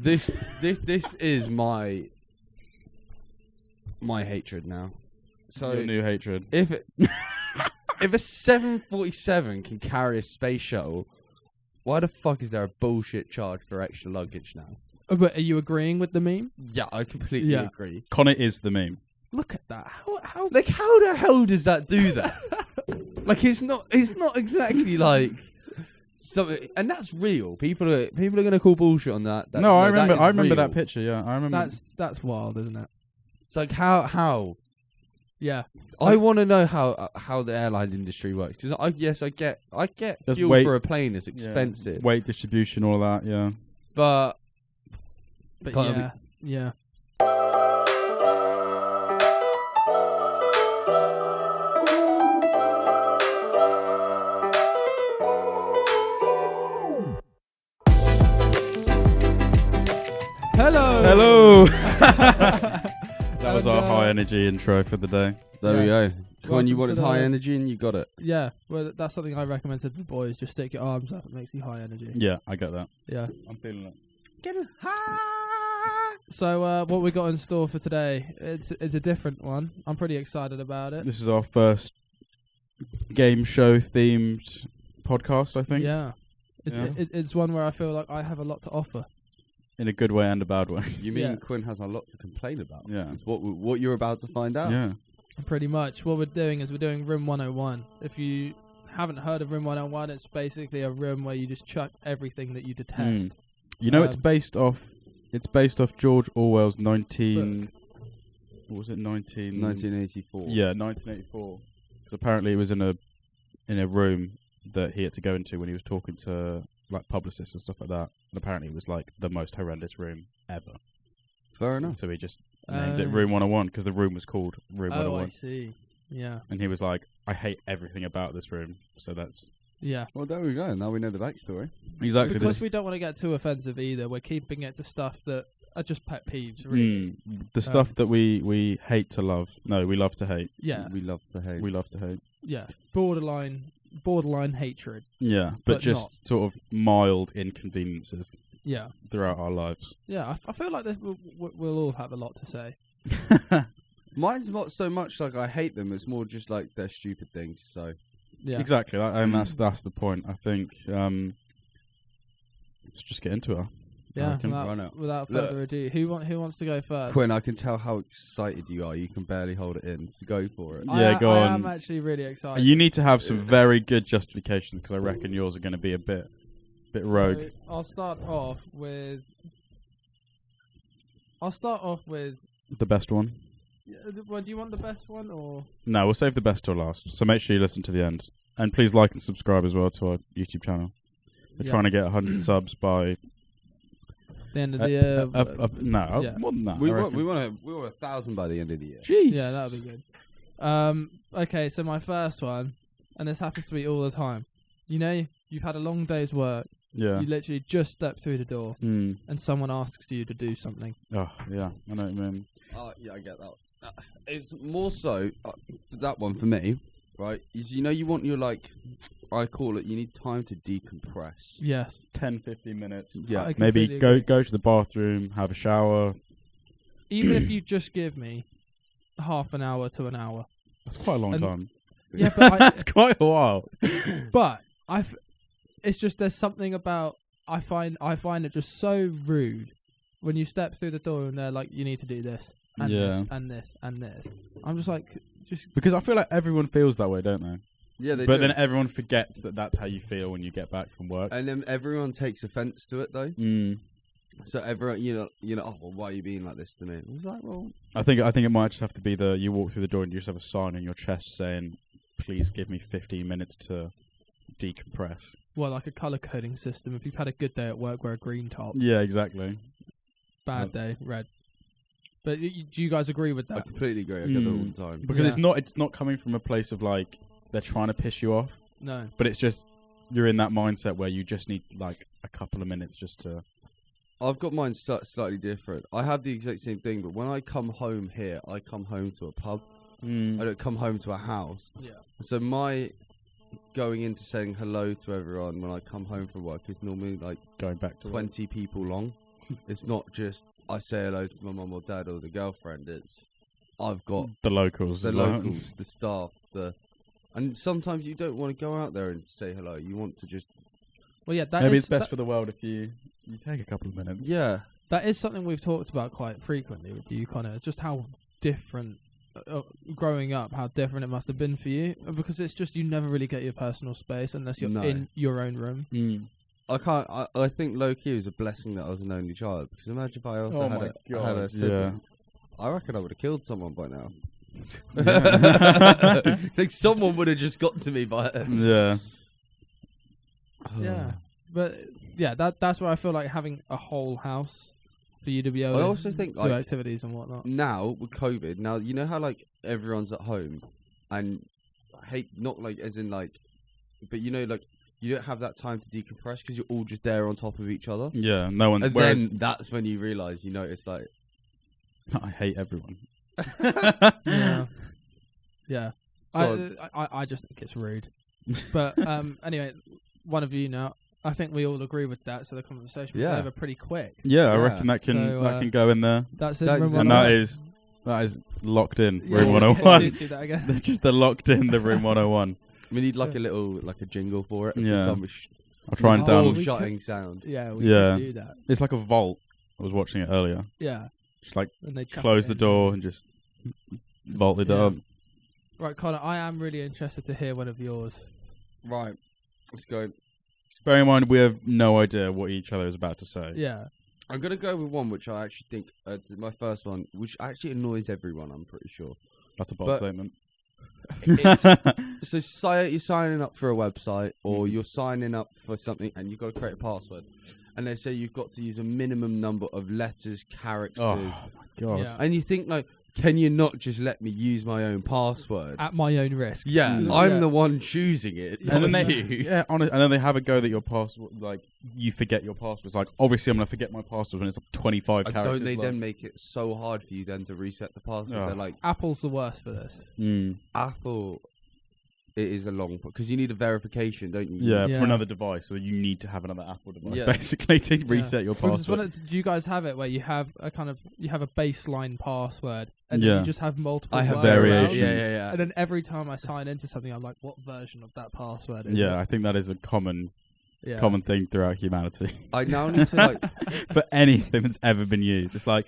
This is my hatred now. So Your new hatred. if if a 747 can carry a space shuttle, why the fuck is there a bullshit charge for extra luggage now? But are you agreeing with the meme? Yeah, I completely agree. Connor is the meme. Look at that. How Like, how the hell does that do that? Like, it's not exactly like something, and that's real. People are gonna call bullshit on that. No, I remember. That I is remember that real. picture. Yeah, I remember. that's wild, isn't it? It's like how. Yeah. I want to know how the airline industry works, because I get There's fuel weight- for a plane is expensive, weight distribution, all that. Yeah. but But yeah. Hello. That was our high energy intro for the day. there we go. When you Welcome wanted to high the- energy and you got it. Yeah, well, that's something I recommend to the boys. Just stick your arms up; it makes you high energy. Yeah, I get that. Yeah. I'm feeling it. Getting high. So, what we got in store for today? It's a different one. I'm pretty excited about it. This is our first game show themed podcast, I think. Yeah. Yeah. It's one where I feel like I have a lot to offer. In a good way and a bad way. You mean Yeah. Quinn has a lot to complain about? Yeah. It's what you're about to find out. Yeah. Pretty much. What we're doing is we're doing Room 101. If you haven't heard of Room 101, it's basically a room where you just chuck everything that you detest. You know, it's based off George Orwell's Book. 1984. Yeah, 1984. Because apparently it was in a room that he had to go into when he was talking to like publicists and stuff like that. And apparently it was like the most horrendous room ever. Fair enough. So he just named it Room 101 because the room was called Room Oh, 101. I see. Yeah. And he was like, I hate everything about this room. So that's Yeah. Well, there we go. Now we know the backstory. exactly Because this. we don't want to get too offensive either. We're keeping it to stuff that are just pet peeves, really. The stuff that we hate to love. No, we love to hate. Yeah. We love to hate. We love to hate. Yeah. Borderline hatred. Yeah, but But just sort of mild inconveniences Yeah. throughout our lives. Yeah. I feel like we'll all have a lot to say. Mine's not so much like I hate them. It's more just like they're stupid things. So Yeah. Exactly, and that's the point. I think. Let's just get into it. Yeah. can run out. Without Look. further ado, who wants to go first? Quinn, I can tell how excited you are. You can barely hold it in. So go for it. Yeah, go I on. am actually really excited. You need to have some very good justifications because I reckon yours are going to be a bit rogue. So I'll start off with. The best one? Well, do you want the best one or? No, we'll save the best till last. So make sure you listen to the end, and please like and subscribe as well to our YouTube channel. We're Yeah. trying to get 100 subs by The end of the year. no, yeah. more than that. We I want reckon. 1,000 by the end of the year. Jeez. Yeah, that would be good. Okay, so my first one, and this happens to me all the time. You know, you've had a long day's work. Yeah. You literally just step through the door, Mm. and someone asks you to do something. Oh, yeah. I know what you mean. Yeah, I get that. It's more so that one for me, right? Is you want your I call it. You need time to decompress. Yes. 10-15 minutes. Yeah, I Maybe completely go agree. to the bathroom, have a shower. Even if you just give me half an hour to an hour. That's quite a long And- time. Yeah, but That's quite a while. but it's just there's something about I find it just so rude when you step through the door and they're like, you need to do this and Yeah. this and this and this. I'm just like, just Because I feel like everyone feels that way, don't they? Yeah, they But do. then everyone forgets that that's how you feel when you get back from work. And then everyone takes offence to it, though. Mm. So everyone, oh, well, why are you being like this to me? I was like, well, I think it might just have to be you walk through the door and you just have a sign on your chest saying, "Please give me 15 minutes to decompress." well, like a color coding system. If you've had a good day at work, wear a green top. Yeah, exactly. Bad day, red. But do you guys agree with I that? completely agree. I get that all the time. Because Yeah. it's not coming from a place of like they're trying to piss you off, No. but it's just you're in that mindset where you just need like a couple of minutes just to. I've got mine slightly different. I have the exact same thing, but when I come home here, I come home to a pub. I don't come home to a house. Yeah. So my going into saying hello to everyone when I come home from work is normally like Going back to 20 people long. It's not just I say hello to my mum or dad or the girlfriend. It's I've got The locals. the as well. locals, the staff, and sometimes you don't want to go out there and say hello. You want to just Well, yeah, Maybe it's best for the world if you take a couple of minutes. that is something we've talked about quite frequently with you, Connor. Just how different, growing up, how different it must have been for you, because it's just you never really get your personal space unless you're No. in your own room. I can't. I think low key is a blessing that I was an only child. Because imagine if I also Oh had my a God. had a sibling. I reckon I would have killed someone by now. Yeah. Like someone would have just got to me by. Yeah. Yeah, but yeah, that's where I feel like having a whole house for you to be able I to also think do like activities and whatnot. now with COVID. Now you know how like everyone's at home, and I hate not like as in like, but you know like you don't have that time to decompress because you're all just there on top of each other. Yeah. No one. And Whereas then that's when you realise, you notice like I hate everyone. Yeah, yeah. God. I just think it's rude. But anyway, one of you now. I think we all agree with that. So the conversation was Yeah. over pretty quick. Yeah, I Yeah. reckon that can So, can go in there, That's in That room is- and 101. that is locked in. Yeah, Room do 101. that again. They're just the locked in the room 101. we need like a little like a jingle for it. Yeah. Some I'll try and Oh, down. we shutting sound. Yeah, we Yeah. can do that. It's like a vault. I was watching it earlier. Yeah, Just like and they chuck close it the in. door and just vault it Yeah. up. Right, Connor, I am really interested to hear one of yours. Right, let's go. Bearing in mind, we have no idea what each other is about to say. Yeah, I'm gonna go with one which I actually think my first one, which actually annoys everyone. I'm pretty sure. That's a bold But- statement. So say you're signing up for a website or you're signing up for something and you've got to create a password, and they say you've got to use a minimum number of letters, characters, Oh my god. Yeah. and you think like, can you not just let me use my own password? at my own risk. Yeah, Mm. I'm Yeah. the one choosing it. Yeah. And then not they, you. yeah, and then they have a go that your password, like you forget your password. It's like obviously I'm gonna forget my password when it's like 25 And characters. don't they long. then make it so hard for you then to reset the password? Oh. They're like, Apple's the worst for this. Apple, it is a long because you need a verification, don't you? Yeah, Yeah. for another device, so you need to have another Apple device Yeah. basically to reset your For instance, password. do you guys have it where you have a baseline password and then Yeah. you just have multiple I have workarounds? variations. Yeah. And then every time I sign into something, I'm like, what version of that password is Yeah, it? I think that is a common Yeah. thing throughout humanity. I now need to like. For anything that's ever been used. It's like,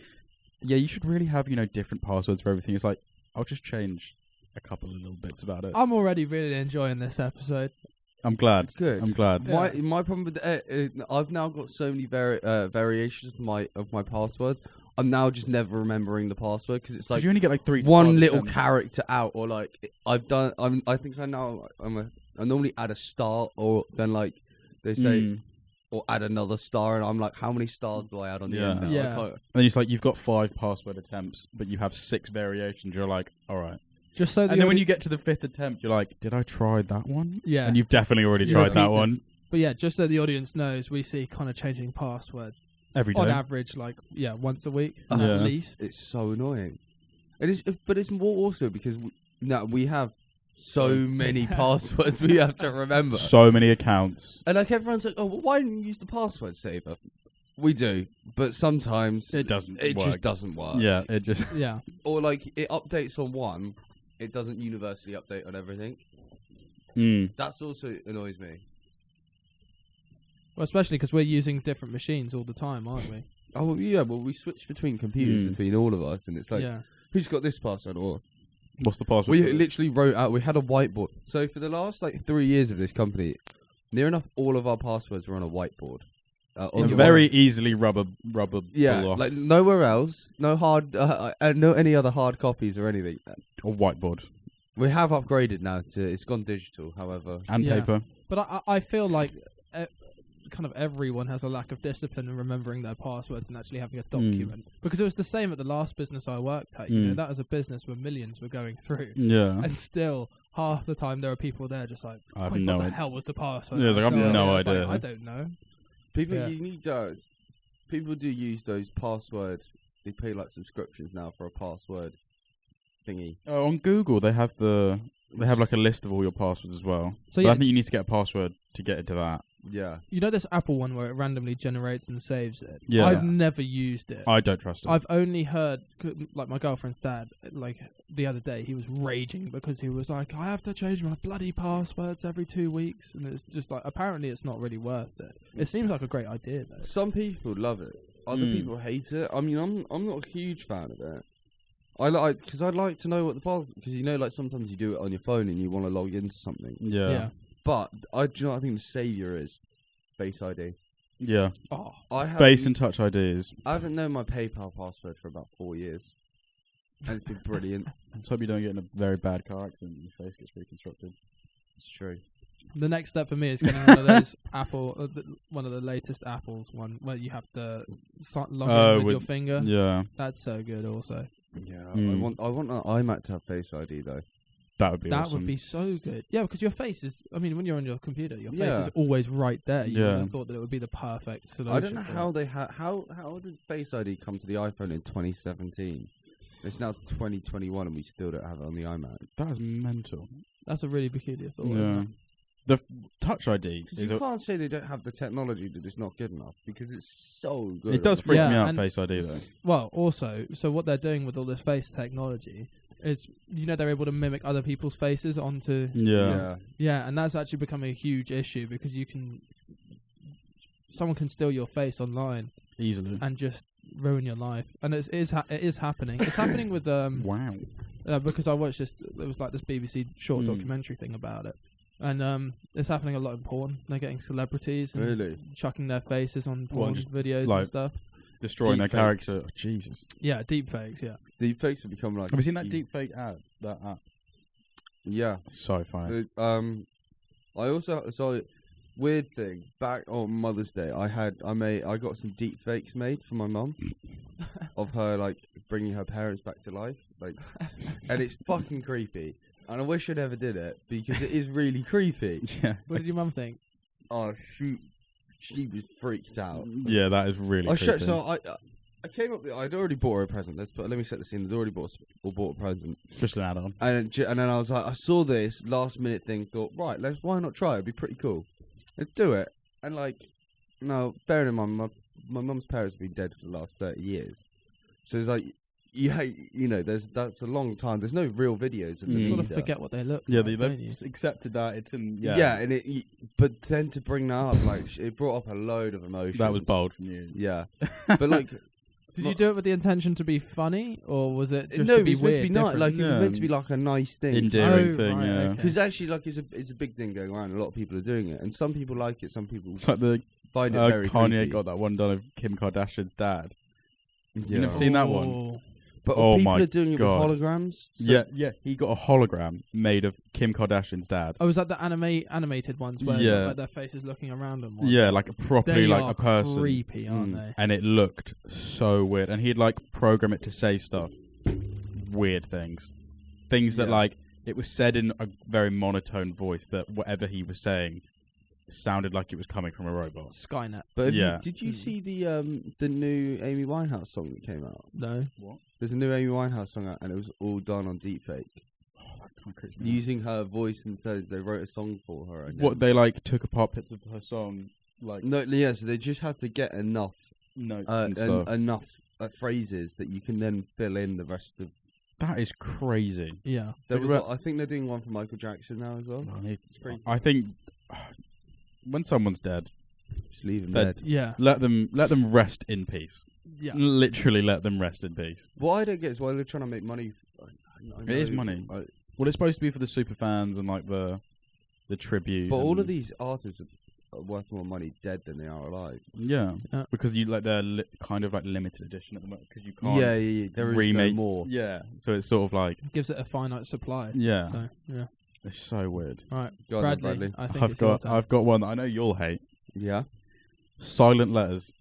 yeah, you should really have, different passwords for everything. It's like, I'll just change a couple of little bits about it. I'm already really enjoying this episode. I'm glad. Good. I'm glad. Yeah. My problem with I've now got so many variations of my passwords. I'm now just never remembering the password because it's like you only get like 3 to one 5 little attempts. character out, or like I've done. I think I normally add a star, or then like they say, Mm. or add another star, and I'm like, how many stars do I add on the Yeah. end? Now? I Yeah. can't- And it's like you've got 5 password attempts, but you have 6 variations. You're like, all right. Just so And then when you get to the 5th attempt, you're like, did I try that one? yeah, And you've definitely already You tried that repeat one but yeah, just so the audience knows, we see Connor changing passwords every day. on average, like once a week Yeah. at least. It's so annoying. But it's more also because we have so many passwords we have to remember. So many accounts. And like everyone's like, oh, well, why didn't you use the password saver? We do, but sometimes It doesn't it work. just doesn't work. Yeah, it just... Yeah, Or like it updates on one, it doesn't universally update on everything. Mm. That's also annoys me. well, especially because we're using different machines all the time, aren't we? Oh yeah, well we switch between computers between all of us, and it's like, yeah, who's got this password? Or What's the password? we for this? literally wrote out. We had a whiteboard. So for the last like 3 years of this company, near enough all of our passwords were on a whiteboard. On And your very one- easily rubber yeah, pull off. like nowhere else, no hard, no any other hard copies or anything. a whiteboard We have upgraded now to it's gone digital. However, and Yeah. paper. but I feel like kind of everyone has a lack of discipline in remembering their passwords and actually having a document. Because it was the same at the last business I worked at. You know, that was a business where millions were going through, Yeah. and still half the time there are people there just like, I have "Wait, no what the idea. hell was the password?" Yeah, it's like, I have no It's like, idea. I don't know. people Yeah. you need people do use those passwords. They pay like subscriptions now for a password thingy. Oh, on Google, they have like a list of all your passwords as well. So But yeah, I think you need to get a password to get into that. Yeah. You know this Apple one where it randomly generates and saves it? Yeah. I've never used it. I don't trust it. I've only heard, like, my girlfriend's dad, like, the other day, he was raging because he was like, I have to change my bloody passwords every 2 weeks. And it's just like, apparently it's not really worth it. It seems like a great idea, though. Some people love it. Other people hate it. I mean, I'm not a huge fan of it. Because I'd like to know what the password, because you know, like, sometimes you do it on your phone and you want to log into something. Yeah. But do you know what I think the savior is? Face ID. Yeah. Oh, Face and Touch ID is. I haven't known my PayPal password for about 4 years, and it's been brilliant. Let's hope you don't get in a very bad car accident and your face gets reconstructed. It's true. the next step for me is getting one of those Apple, one of the latest Apples, one where you have to log in with your finger. Yeah. That's so good also. Yeah, I want an iMac to have Face ID though. That would be That awesome. would be so good. Yeah, because your face is, I mean, when you're on your computer, your face Yeah. is always right there. You would Yeah. have thought that it would be the perfect solution. I don't know for how it. they how did Face ID come to the iPhone in 2017? It's now 2021 and we still don't have it on the iMac. That is mental. That's a really peculiar thought. Yeah. Isn't it? The Touch ID Because is you can't say they don't have the technology that it's not good enough, because it's so good. it does freak Yeah, me out, and- Face ID though. Well, also, so what they're doing with all this face technology is, you know, they're able to mimic other people's faces onto. Yeah. Yeah, and that's actually become a huge issue because someone can steal your face online Easily. and just ruin your life, and it is happening. It's happening with Wow. because I watched this. There was like this BBC short Mm. documentary thing about it, and it's happening a lot in porn. They're getting celebrities and Really? chucking their faces on porn just videos like- and stuff. Destroying their Deepfakes. character. Oh, Jesus. Yeah, deep fakes. Yeah, Deepfakes have become like. Have you seen that deepfake ad? That app. Yeah. So funny. I also saw weird thing back on Mother's Day. I got some deep fakes made for my mum of her like bringing her parents back to life, like, and it's fucking creepy. And I wish I never did it because it is really creepy. Yeah. what did your mum think? Oh, she was freaked out. Yeah, that is really creepy. I came up. I'd already bought her a present. Let me set the scene. I'd already bought a present. Just an add-on. And then I was like, I saw this last minute thing. Thought, right, why not try? It'd be pretty cool. Let's do it. And like, no, bearing in mind, my mum's parents have been dead for the last 30 years. So it's like, that's a long time. There's no real videos of You them sort of either. forget what they look Yeah, like, don't you? they've accepted that. It's in. Yeah, and but then to bring that up, like, it brought up a load of emotions. That was bold from you. Yeah, but like, Did you do it with the intention to be funny, or was it just no, to it be was meant weird? to be nice. different? Like, it Yeah. was meant to be like a nice thing. Endearing Oh, thing, right, yeah. okay. Because actually, like, it's a big thing going around. A lot of people are doing it, and some people like it. Some people It's like the find it very Kanye creepy. got that one done of Kim Kardashian's dad. Yeah. You never seen that one? Oh. But Oh people my are doing God. it with holograms. So Yeah, he got a hologram made of Kim Kardashian's dad. Oh, was that the animated ones where Yeah. like, their faces looking around them? Yeah, like properly They like are a person. creepy, aren't Mm. they? And it looked so weird. And he'd like program it to say stuff, weird things that Yeah. like it was said in a very monotone voice that whatever he was saying sounded like it was coming from a robot. Skynet. But Yeah. did you see the new Amy Winehouse song that came out? No. There's a new Amy Winehouse song out, and it was all done on deepfake, using her voice and tones. They wrote a song for her. And What they like took apart bits of her song, like No, yeah. So they just had to get enough, notes and stuff. enough phrases that you can then fill in the rest of. That is crazy. Yeah. There Think was, about- I think they're doing one for Michael Jackson now as well. I think when someone's dead, Just leave him They're- dead. Yeah. let them rest in peace. Yeah. Literally, let them rest in peace. What I don't get is why they're trying to make money. It is money. Well, it's supposed to be for the super fans and like the tribute. But all and- of these artists are worth more money dead than they are alive. yeah, Yeah. because you like they're kind of like limited edition at the moment because you can't. Yeah. There is remake no more. Yeah, so it's sort of like Gives it a finite supply. yeah, So, yeah. it's so weird. All right. Go on then, Bradley, Bradley. I think I've it's your got turn. one that I know you'll hate. Yeah. Silent letters.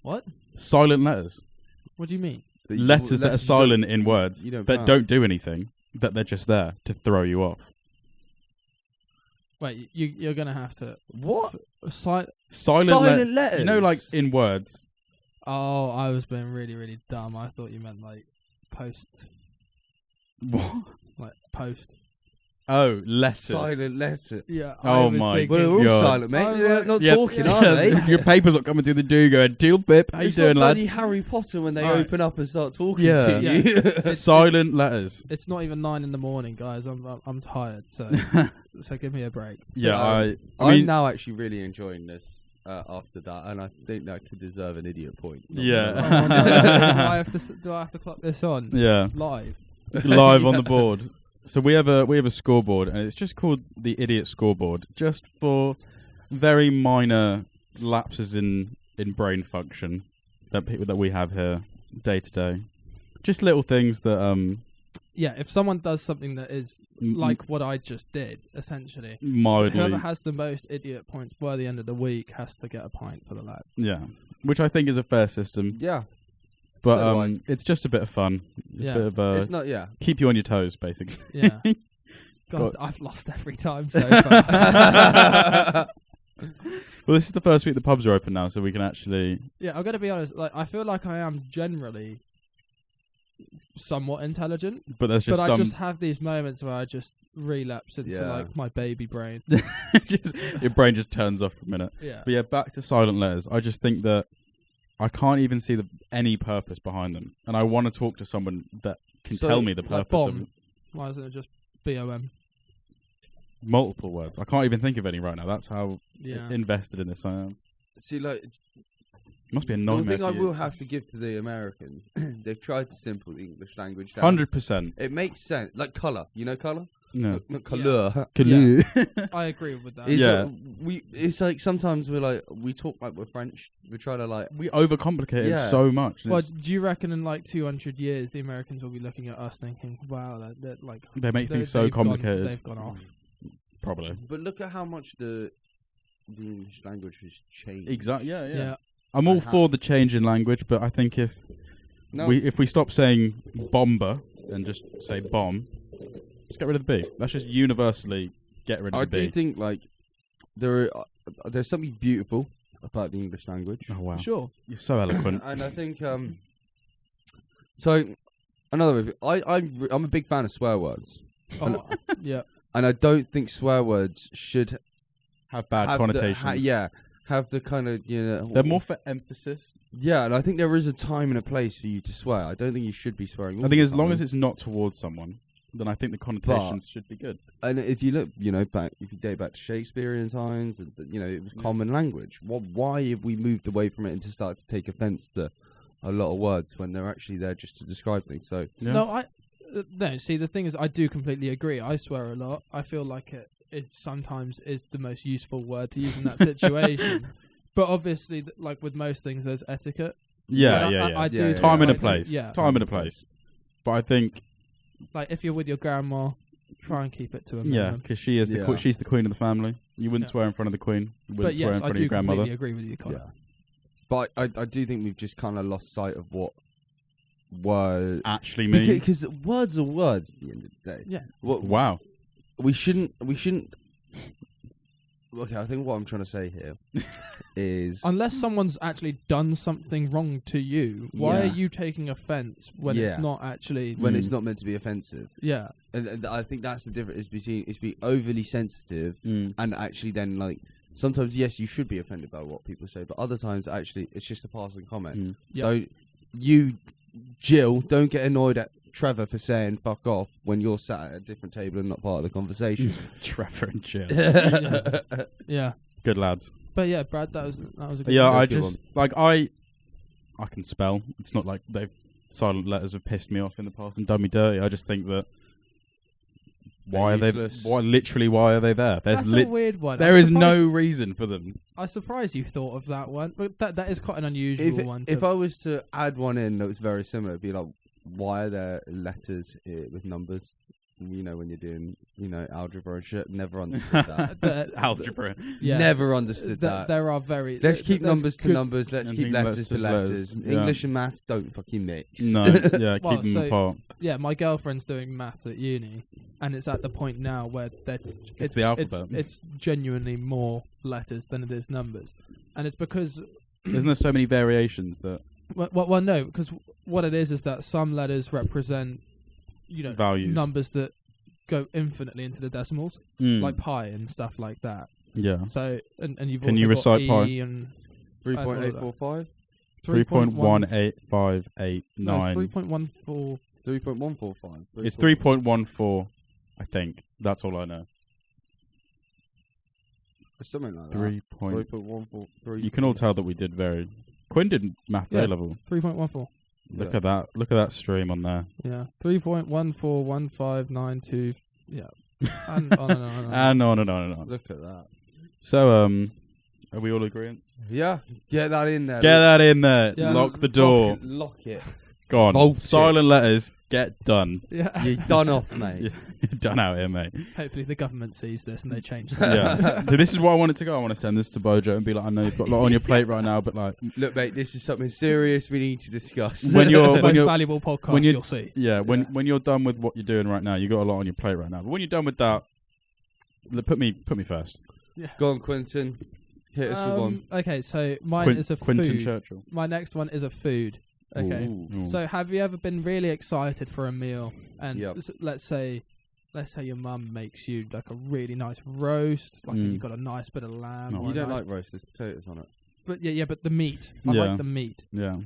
What? Silent letters. What do you mean? Letters that are silent in words you don't that count. don't do anything. That they're just there to throw you off. Wait, you're gonna have to What? Silent letters. You know, like in words. Oh, I was being really, really dumb. I thought you meant like post, What? like post. Oh, letters. Silent letter. Yeah. Oh I was my thinking- Well, they're all God. silent, mate. I was They're like- not Yeah, talking, yeah, are they? Your papers not coming through the do going, Teal Pip, how you It's doing, not lad? bloody Harry Potter when they Alright. open up and start talking Yeah. to you. Silent letters. It's not even 9 a.m, guys. I'm tired, so give me a break. Yeah, Um, I I'm mean, now actually really enjoying this after that, and I think that could deserve an idiot point. Not Yeah. gonna Oh, lie. no. Do I have to clock this on yeah, live? live on the board. So we have a scoreboard, and it's just called the Idiot Scoreboard, just for very minor lapses in brain function that we have here day to day. Just little things that Yeah, if someone does something that is m- like what I just did, essentially, mildly, whoever has the most idiot points by the end of the week has to get a pint for the lads. yeah, which I think is a fair system. Yeah, But So do I. it's just a bit of fun. It's Yeah. a bit of it's not. Yeah, keep you on your toes, basically. Yeah. God. God, I've lost every time so far. Well, this is the first week the pubs are open now, so we can actually. Yeah, I'm gonna be honest. Like, I feel like I am generally somewhat intelligent, But there's just but some. I just have these moments where I just relapse into Yeah. like my baby brain. Your brain just turns off for a minute. Yeah. But yeah, back to silent letters. I just think that I can't even see any purpose behind them, and I want to talk to someone that can So, tell me the Like purpose of bomb. Why isn't it just BOM? multiple words. I can't even think of any right now. That's how Yeah. invested in this I am. see, like Must be a one nightmare. thing I for you. will have to give to the Americans, they've tried to simple the English language down. 100%. It makes sense. Like colour, you know, colour. No. Not colour. Yeah. I agree with that. It's, Yeah. It's like sometimes we talk like we're French. We try to like. We overcomplicate it Yeah. so much. and Well, it's- do you reckon in like 200 years the Americans will be looking at us thinking, "Wow, that like they make things they've so complicated. They've gone off." Probably. But look at how much the English language has changed. Exactly. Yeah, yeah. Yeah. I'm all Uh-huh. for the change in language, but I think if No, we stop saying bomber and just say bomb, just get rid of the B. Let's just universally get rid of I the B. do think like there's something beautiful about the English language. Oh wow, Sure. you're so eloquent. And I think so another way, I'm a big fan of swear words, Oh, yeah. and I don't think swear words should Have bad have connotations. have the kind of They're more for emphasis. yeah, and I think there is a time and a place for you to swear. I don't think you should be swearing. I all think the as long time. as it's not towards someone, then I think the connotations should be good. And if you look, back, if you date back to Shakespearean times, it was common language. Why have we moved away from it and to start to take offence to a lot of words when they're actually there just to describe things? So Yeah. No, no. See, the thing is, I do completely agree. I swear a lot. I feel like it sometimes is the most useful word to use in that situation. But obviously, like with most things, there's etiquette. Yeah, But yeah, I yeah. do Yeah, think, Time and a like, place. Yeah. Time and a place. But I think, Like if you're with your grandma, try and keep it to a yeah, minimum. because she is Yeah. she's the queen of the family. You wouldn't Yeah. swear in front of the queen. You wouldn't But swear yes, in I front of do your grandmother. completely agree with you, Connor. but I do think we've just kind of lost sight of what words Actually, mean. because words are words at the end of the day. Yeah. Wow. We shouldn't. Okay, I think what I'm trying to say here is Unless someone's actually done something wrong to you, why Yeah. are you taking offence when Yeah. it's not actually? when it's Mm. not meant to be offensive. Yeah, And I think that's the difference between it's being overly sensitive Mm. and actually then like sometimes yes you should be offended by what people say, but other times actually it's just a passing comment. Mm. yeah. Don't you, Jill, don't get annoyed at Trevor for saying fuck off when you're sat at a different table and not part of the conversation. Trevor and Jill. Yeah. Good lads. But yeah, Brad, that was a good Yeah, one. I That's a good just like I can spell. It's not like they've silent letters have pissed me off in the past and done me dirty. I just think that why They're are they? useless. Why are they there? There's That's a weird one. there I'm is surprised- no reason for them. I'm surprised you thought of that one, but that is quite an unusual one. If I was to add one in that was very similar, it'd be like, why are there letters with numbers? You know, when you're doing, algebra and shit. Never understood that. Algebra. yeah, Never understood that. There are very. Let's keep there's numbers to good- numbers. Let's And keep think letters to letters. yeah. English and maths don't fucking mix. No, yeah, Well, keep them so- apart. Yeah, my girlfriend's doing maths at uni, and it's at the point now where it's the alphabet. It's genuinely more letters than it is numbers, and it's because Isn't there so many variations that well no, because what it is that some letters represent, values? numbers that go infinitely into the decimals, Mm. like pi and stuff like that. Yeah. So and you've Can also you got recite pi? E and 3.845. 3.18589. No, 3.14. 3.145. It's 3.14, I think. That's all I know. Something like that. 3.143. You can all tell that we did Quinn did maths Yeah. A level. 3.14. Look at that. Look at that stream on there. Yeah. 3.141592. Yeah. And on and on and on. And on and on and on. Look at that. So, are we all agreeing? Yeah, get that in there. Get that in there. Yeah. Lock the door. Lock it. Go on. Bullshit. Silent letters. Get done. Yeah. You're done off, mate. You're done out here, mate. Hopefully the government sees this and they change something. Yeah. So this is what I wanted to go. I want to send this to Bojo and be like, I know you've got a lot on your plate right now, but like, Look, mate, this is something serious we need to discuss. When you're- The most valuable podcast when you- you'll see. yeah, when you're done with what you're doing right now, you got a lot on your plate right now. But when you're done with that, put me first. Go on, Quentin. Hit us with one. Okay, so mine is a Quentin food. Churchill. My next one is a food. Okay. Ooh. So have you ever been really excited for a meal and Yep. let's say your mum makes you like a really nice roast, like Mm. you've got a nice bit of lamb. No. or You a don't nice- like roast, there's potatoes on it. but but the meat. I Yeah. like the meat. Yeah.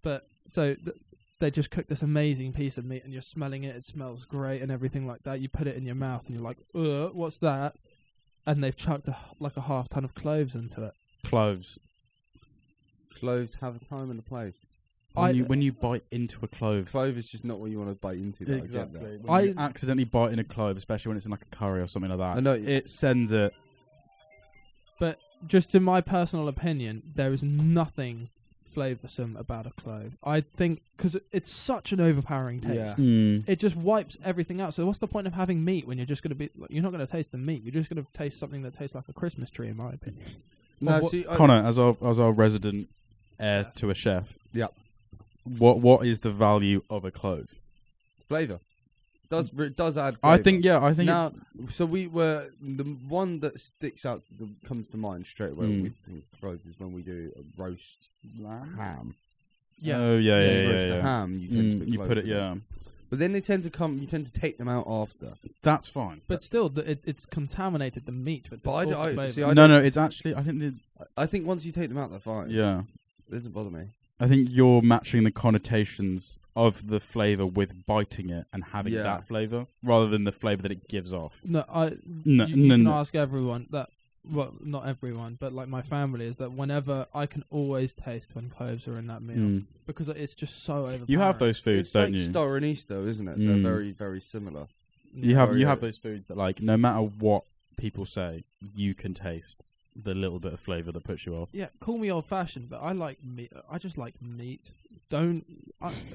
But so they just cook this amazing piece of meat and you're smelling it. It smells great and everything like that. You put it in your mouth and you're like, what's that? And they've chucked like a half ton of cloves into it. Cloves. Cloves have a time and a place. When you bite into a clove. Clove is just not what you want to bite into. Though, I get that. When you accidentally bite in a clove, especially when it's in like a curry or something like that. I know. It sends it. But just in my personal opinion, there is nothing flavoursome about a clove. I think because it's such an overpowering taste. Yeah. It just wipes everything out. So what's the point of having meat when you're just going to you're not going to taste the meat. You're just going to taste something that tastes like a Christmas tree, in my opinion. No, what- see, Connor, as our resident heir to a chef. Yep. What is the value of a clove? flavour. Does add. Flavour. I think now. So we were the one that sticks out, comes to mind straight away. When we think cloves is when we do a roast ham. Yeah. Oh yeah. Roast a ham. You tend to You put it, yeah. But then they tend to come. You tend to take them out after. That's fine. But still, it's contaminated the meat with the But sauce flavour. see, No, it's actually. I think once you take them out, they're fine. Yeah. It doesn't bother me. I think you're matching the connotations of the flavour with biting it and having Yeah. that flavour, rather than the flavour that it gives off. No, No, you no, can no. ask everyone that. Well, not everyone, but like my family is that whenever I can always taste when cloves are in that meal because it's just so overpowering. You have those foods, It's don't like you? Star anise, though, isn't it? They're very, very similar. You have Very, those foods that, like, no matter what people say, you can taste the little bit of flavour that puts you off. Yeah, call me old-fashioned, but I like meat. I just like meat.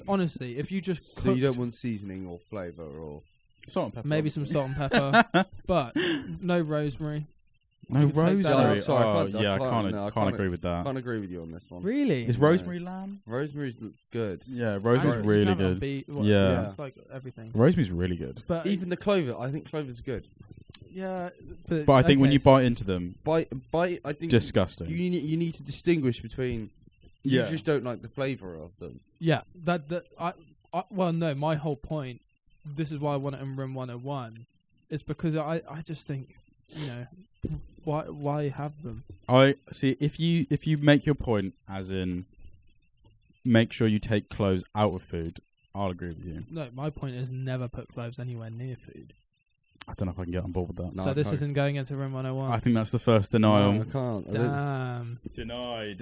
Honestly, if you just So you cooked- don't want seasoning or flavour or Salt and pepper. maybe some salt and pepper, but no rosemary. No You can take rosemary. that out. Sorry, I Oh, can't- yeah, I I can't- no, I can't can't- agree with I that. can't agree with you on this one. Really? Is rosemary lamb? Rosemary's good. Yeah, And rosemary's you can really have it on good. beef, Yeah. it's like everything. Rosemary's really good. But Even the clover, I think clover's good. yeah, But I think when okay, you bite into them, Bite. I think disgusting. you need to distinguish between. Yeah. You just don't like the flavour of them. yeah, well, no, my whole point. This is why I want it in Room 101. Is because I just think, why have them? I see. If you make your point, as in, make sure you take cloves out of food, I'll agree with you. No, my point is never put cloves anywhere near food. I don't know if I can get on board with that. No, So I this can't. isn't going into Room 101. I think that's the first denial. No, I can't. I don't- Damn. Denied.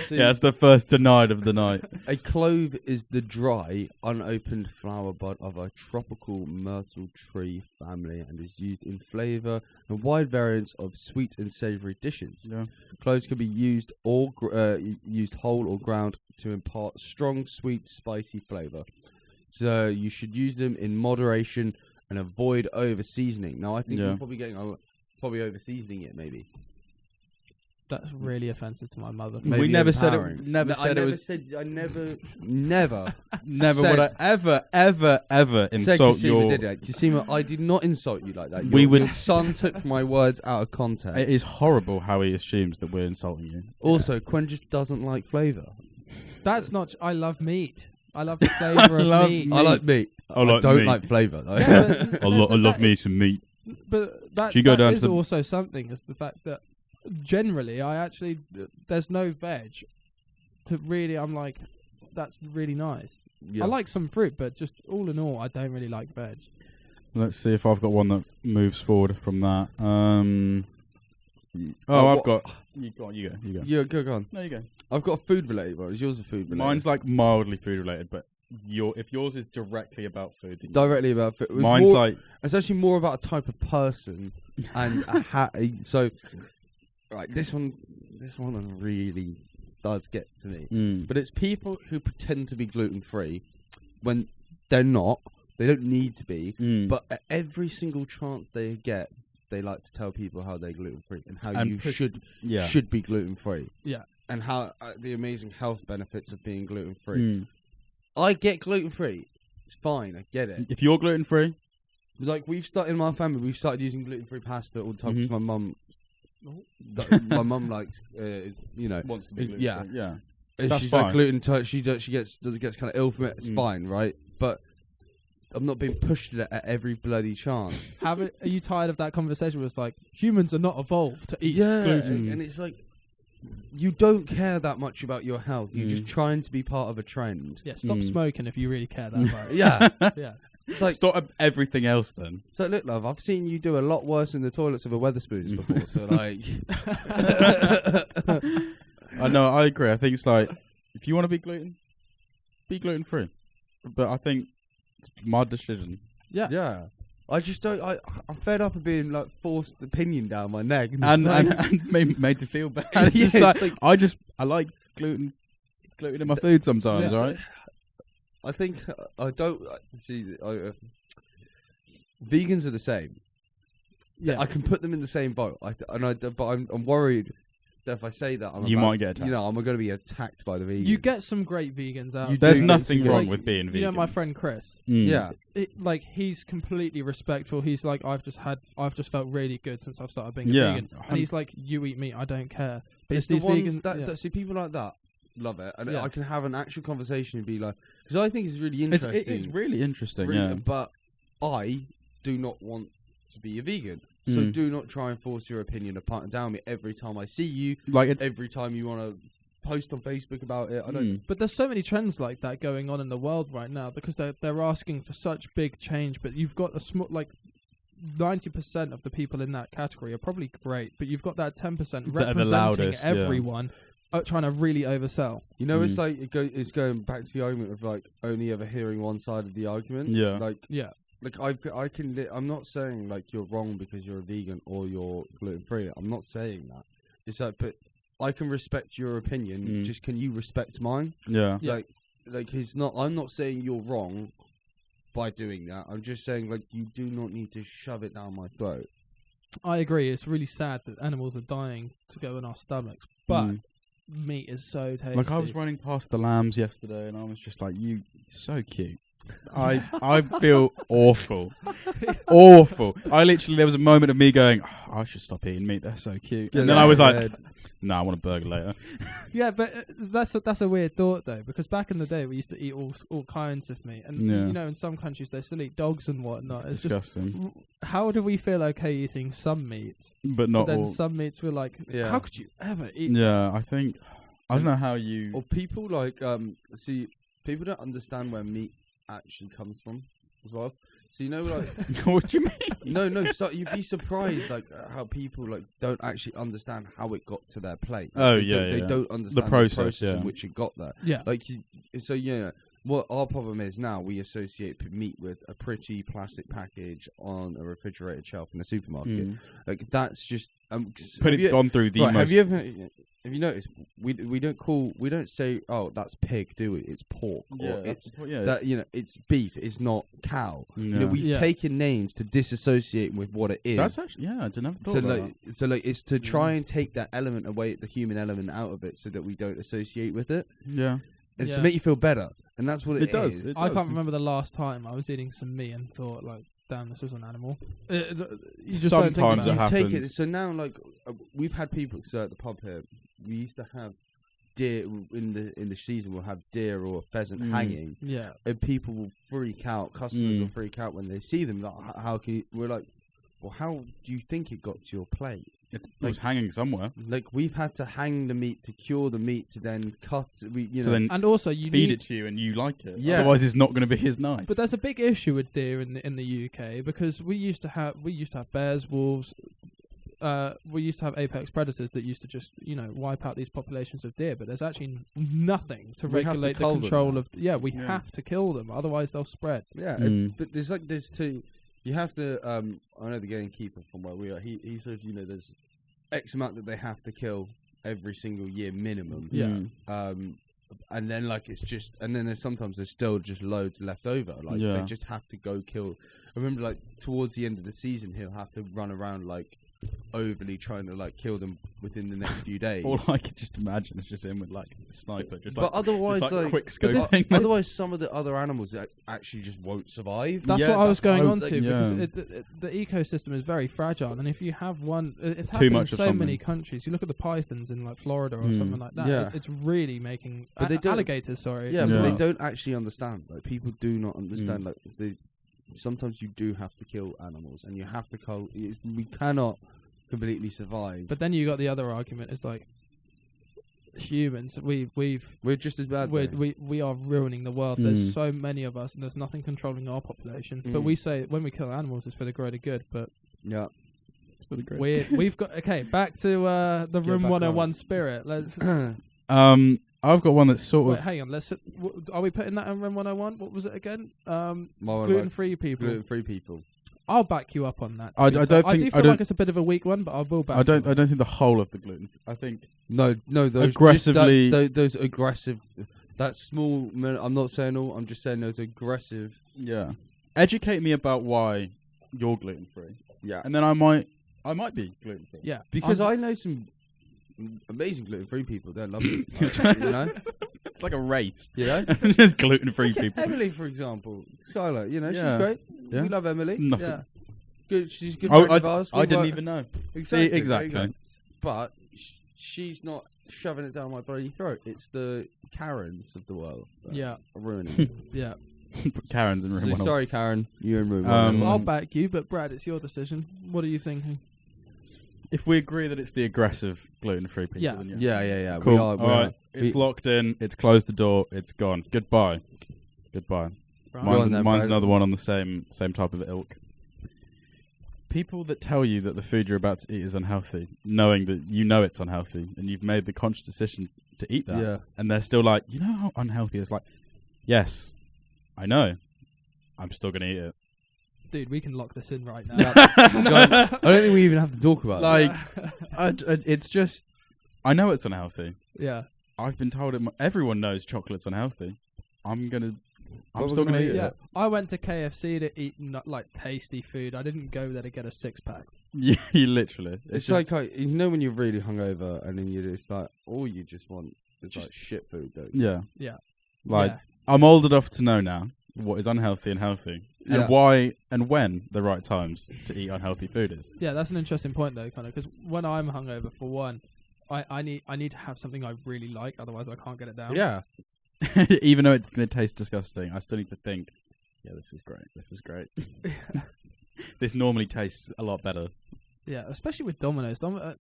See, Yeah, it's the first denied of the night. a clove is the dry, unopened flower bud of a tropical myrtle tree family and is used in flavour and wide variants of sweet and savoury dishes. Yeah. Cloves can be used used whole or ground to impart strong, sweet, spicy flavour. So you should use them in moderation and avoid over seasoning. Now I think Yeah. you're probably getting probably over seasoning it, maybe. That's really offensive to my mother. Maybe We never said it. overpowering. Never No, said it was. I never Never said- would I ever said insult Kisima, your. did I? Kisima, I did not insult you like that. We would- Your son took my words out of context. It is horrible how he assumes that we're insulting you. Also, Quen just doesn't like flavour. That's not. I love meat. I love the flavour of love meat. I like meat. I like don't meat. like flavour. Though. Yeah, but- I love that- me some meat. But that, Should you go that down is to the- also something, is the fact that generally there's no veg to really, I'm like, that's really nice. Yeah. I like some fruit, but just all in all, I don't really like veg. Let's see if I've got one that moves forward from that. Oh, I've what- got. You go. You go. Yeah, go on. No, you go. I've got a food related one. Is yours a food related? Mine's like mildly food related, but if yours is directly about food, then directly about food. mine's like It's actually more about a type of person and so. Right, this one really does get to me. But it's people who pretend to be gluten free when they're not. They don't need to be. But at every single chance they get, they like to tell people how they're gluten free and how you should be gluten free. Yeah. And how the amazing health benefits of being gluten free. I get gluten free. It's fine. I get it. If you're gluten free, Like we've started in my family, we've started using gluten free pasta all the time because my mum. My mum likes, wants to be gluten yeah. free. Yeah. if That's she's fine. like gluten intolerant, she gets kind of ill from it. It's fine, right? But I'm not being pushed to it at every bloody chance. Are you tired of that conversation where it's like, humans are not evolved to eat Yeah, gluten? and it's like you don't care that much about your health. You're just trying to be part of a trend. Yeah, stop smoking if you really care that much. Yeah, Yeah. it's like Stop everything else then. so. Look, love, I've seen you do a lot worse in the toilets of a Weatherspoons before. So like, I know, I agree. I think it's like, if you want to be gluten free. But I think it's my decision. Yeah. yeah. I just don't. I'm fed up of being like forced opinion down my neck, And, it's like- and made to feel bad. Yeah, It's it's like, I like gluten in my food sometimes, Yeah. right? I think I don't see. Vegans are the same. Yeah. I can put them in the same boat. But I'm worried that if I say that, You might get attacked. You know, I'm going to be attacked by the vegans. You get some great vegans out. You there. There's do nothing get- wrong like, with being vegan. You know, my friend Chris. yeah. He's completely respectful. He's like, I've just felt really good since I've started being a Yeah. vegan. And he's like, you eat meat, I don't care. But It's the these ones vegans that see people like that love it, and Yeah. I can have an actual conversation and be like, because I think it's really It's interesting. really interesting, Really, yeah. But I do not want to be a vegan. So do not try and force your opinion down me every time I see you. Like it's Every time you want to post on Facebook about it. I don't. But there's so many trends like that going on in the world right now because they're asking for such big change. But you've got a small 90% of the people in that category are probably great, but you've got that 10% That are the representing loudest, yeah. everyone, trying to really oversell. You know, it's like it's going back to the argument of like only ever hearing one side of the argument. Yeah. Yeah, Like I can. I'm not saying like you're wrong because you're a vegan or you're gluten free. I'm not saying that. It's like, but I can respect your opinion. Just can you respect mine? yeah. Yeah. Like it's not. I'm not saying you're wrong by doing that. I'm just saying like you do not need to shove it down my throat. I agree. It's really sad that animals are dying to go in our stomachs, but meat is so tasty. Like I was running past the lambs yesterday, and I was just like, "You so cute." I feel awful, awful. There was a moment of me going, oh, "I should stop eating meat. They're so cute." And then I was like, "No, I want a burger later." Yeah, but that's a weird thought though, because back in the day we used to eat all kinds of meat, and Yeah. you know, in some countries they still eat dogs and whatnot. It's Disgusting, just how do we feel okay eating some meats, but not but then all. some meats we're like, Yeah. how could you ever eat? Yeah, I don't know how you. Or people like see people don't understand where meat actually comes from as well. So you know like What do you mean? no, so you'd be surprised like how people like don't actually understand how it got to their plate. Oh, Like, yeah, they yeah. don't understand the process, in yeah. which it got there. Yeah, Like so what our problem is now, we associate meat with a pretty plastic package on a refrigerated shelf in a supermarket. Like that's just But it's gone through the right, most. have you noticed we don't say, oh, that's pig, do we? It's pork, or it's that, you know, it's beef, it's not cow. You know, we've Yeah. taken names to disassociate with what it is. That's actually I didn't have so thought about like so like it's to try and take that element away, the human element out of it, so that we don't associate with it. that. Yeah, It's Yeah. to make you feel better, and that's what it does. is. It I does. can't remember the last time I was eating some meat and thought like, damn, this was an animal. You just Sometimes don't think it about happens. Take it. So now, like we've had people. So at the pub here, we used to have deer in the season. We'll have deer or a pheasant hanging, Yeah. and people will freak out. Customers will freak out when they see them. Like, how can you? We're like, well, how do you think it got to your plate? It was hanging somewhere. Like, we've had to hang the meat to cure the meat to then cut. To then And also, you feed need it to you and you like it. Yeah. Otherwise, it's not going to be as nice. But there's a big issue with deer in the UK because we used to have bears, wolves. We used to have apex predators that used to just wipe out these populations of deer. But there's actually nothing to We have to regulate the cull them control now. of. Yeah, we have to kill them, otherwise they'll spread. Yeah, but there's two. You have to. I know the gamekeeper from where we are. He says there's X amount that they have to kill every single year minimum. Yeah. And then it's just, and then there's still just loads left over. They just have to go kill. I remember towards the end of the season, he'll have to run around overly trying to kill them within the next few days. All I could just imagine is just him with a sniper, but otherwise, quick scoping. Otherwise, some of the other animals actually just won't survive. That's what I was going on to yeah. because the ecosystem is very fragile, and if you have one, it's Too happened much in of so something. many countries. You look at the pythons in Florida or something like that. Yeah. It's really making But they don't- alligators. Sorry, Yeah, as but well. they don't actually understand. People do not understand. Sometimes you do have to kill animals, and you have to kill. We cannot completely survive. But then you got the other argument. It's humans. We're just as bad. We are ruining the world. There's so many of us, and there's nothing controlling our population. But we say when we kill animals, it's for the greater good. But yeah, It's for the great. we've got back to the Room back 101 on. spirit. Let's I've got one that's sort wait, of. hang on. Are we putting that in Room 101? What was it again? More Gluten-free people. gluten-free people. I'll back you up on that. I to be don't honest. think- do feel like it's a bit of a weak one, but I will back. I don't you up. think the whole of the gluten. I think No, those Aggressively- those aggressive. That small. I'm not saying all. I'm just saying those aggressive. Yeah. Educate me about why you're gluten free, Yeah, and then I might be gluten free. Yeah, because I know some amazing gluten-free people. They're lovely. It's like a race. Just gluten free people. Emily, for example, Skylar. Yeah. She's great. Yeah. We love Emily. Nothing. Yeah. Good. She's a good. Oh, friend of ours. I We didn't work- even know. Exactly. Exactly. But she's not shoving it down my bloody throat. It's the Karens of the world. That Yeah, are ruining. yeah. Karen's in room So 101. sorry, Karen. You're in room. Um, 101. I'll back you, but Brad, it's your decision. What are you thinking? If we agree that it's the aggressive gluten free people, Yeah. then Yeah. Cool. We are. All right. It's locked in. It's closed the door. It's gone. Goodbye. Right. on then, Mine's Brad. another one on the same type of ilk. People that tell you that the food you're about to eat is unhealthy, knowing that you know it's unhealthy, and you've made the conscious decision to eat that, Yeah. and they're still like, you know how unhealthy it's like. Yes, I know. I'm still gonna eat it. Dude, we can lock this in right now. I don't think we even have to talk about It's just, I know it's unhealthy. Yeah. I've been told everyone knows chocolate's unhealthy. I'm What still was gonna I eat eat it. Yeah. I went to KFC to eat tasty food. I didn't go there to get a 6-pack. Yeah, literally. It's just- when you're really hungover and then you just all you just want is Just- shit food, don't yeah. Yeah. Like, Yeah. I'm old enough to know now what is unhealthy and healthy, Yeah. and why and when the right times to eat unhealthy food is. Yeah, that's an interesting point though, kind of, because when I'm hungover, for one, I need to have something I really like, otherwise I can't get it down. Yeah. Even though it's going to taste disgusting, I still need to think, yeah, this is great. This is great. This normally tastes a lot better. Yeah, especially with Domino's. Domino's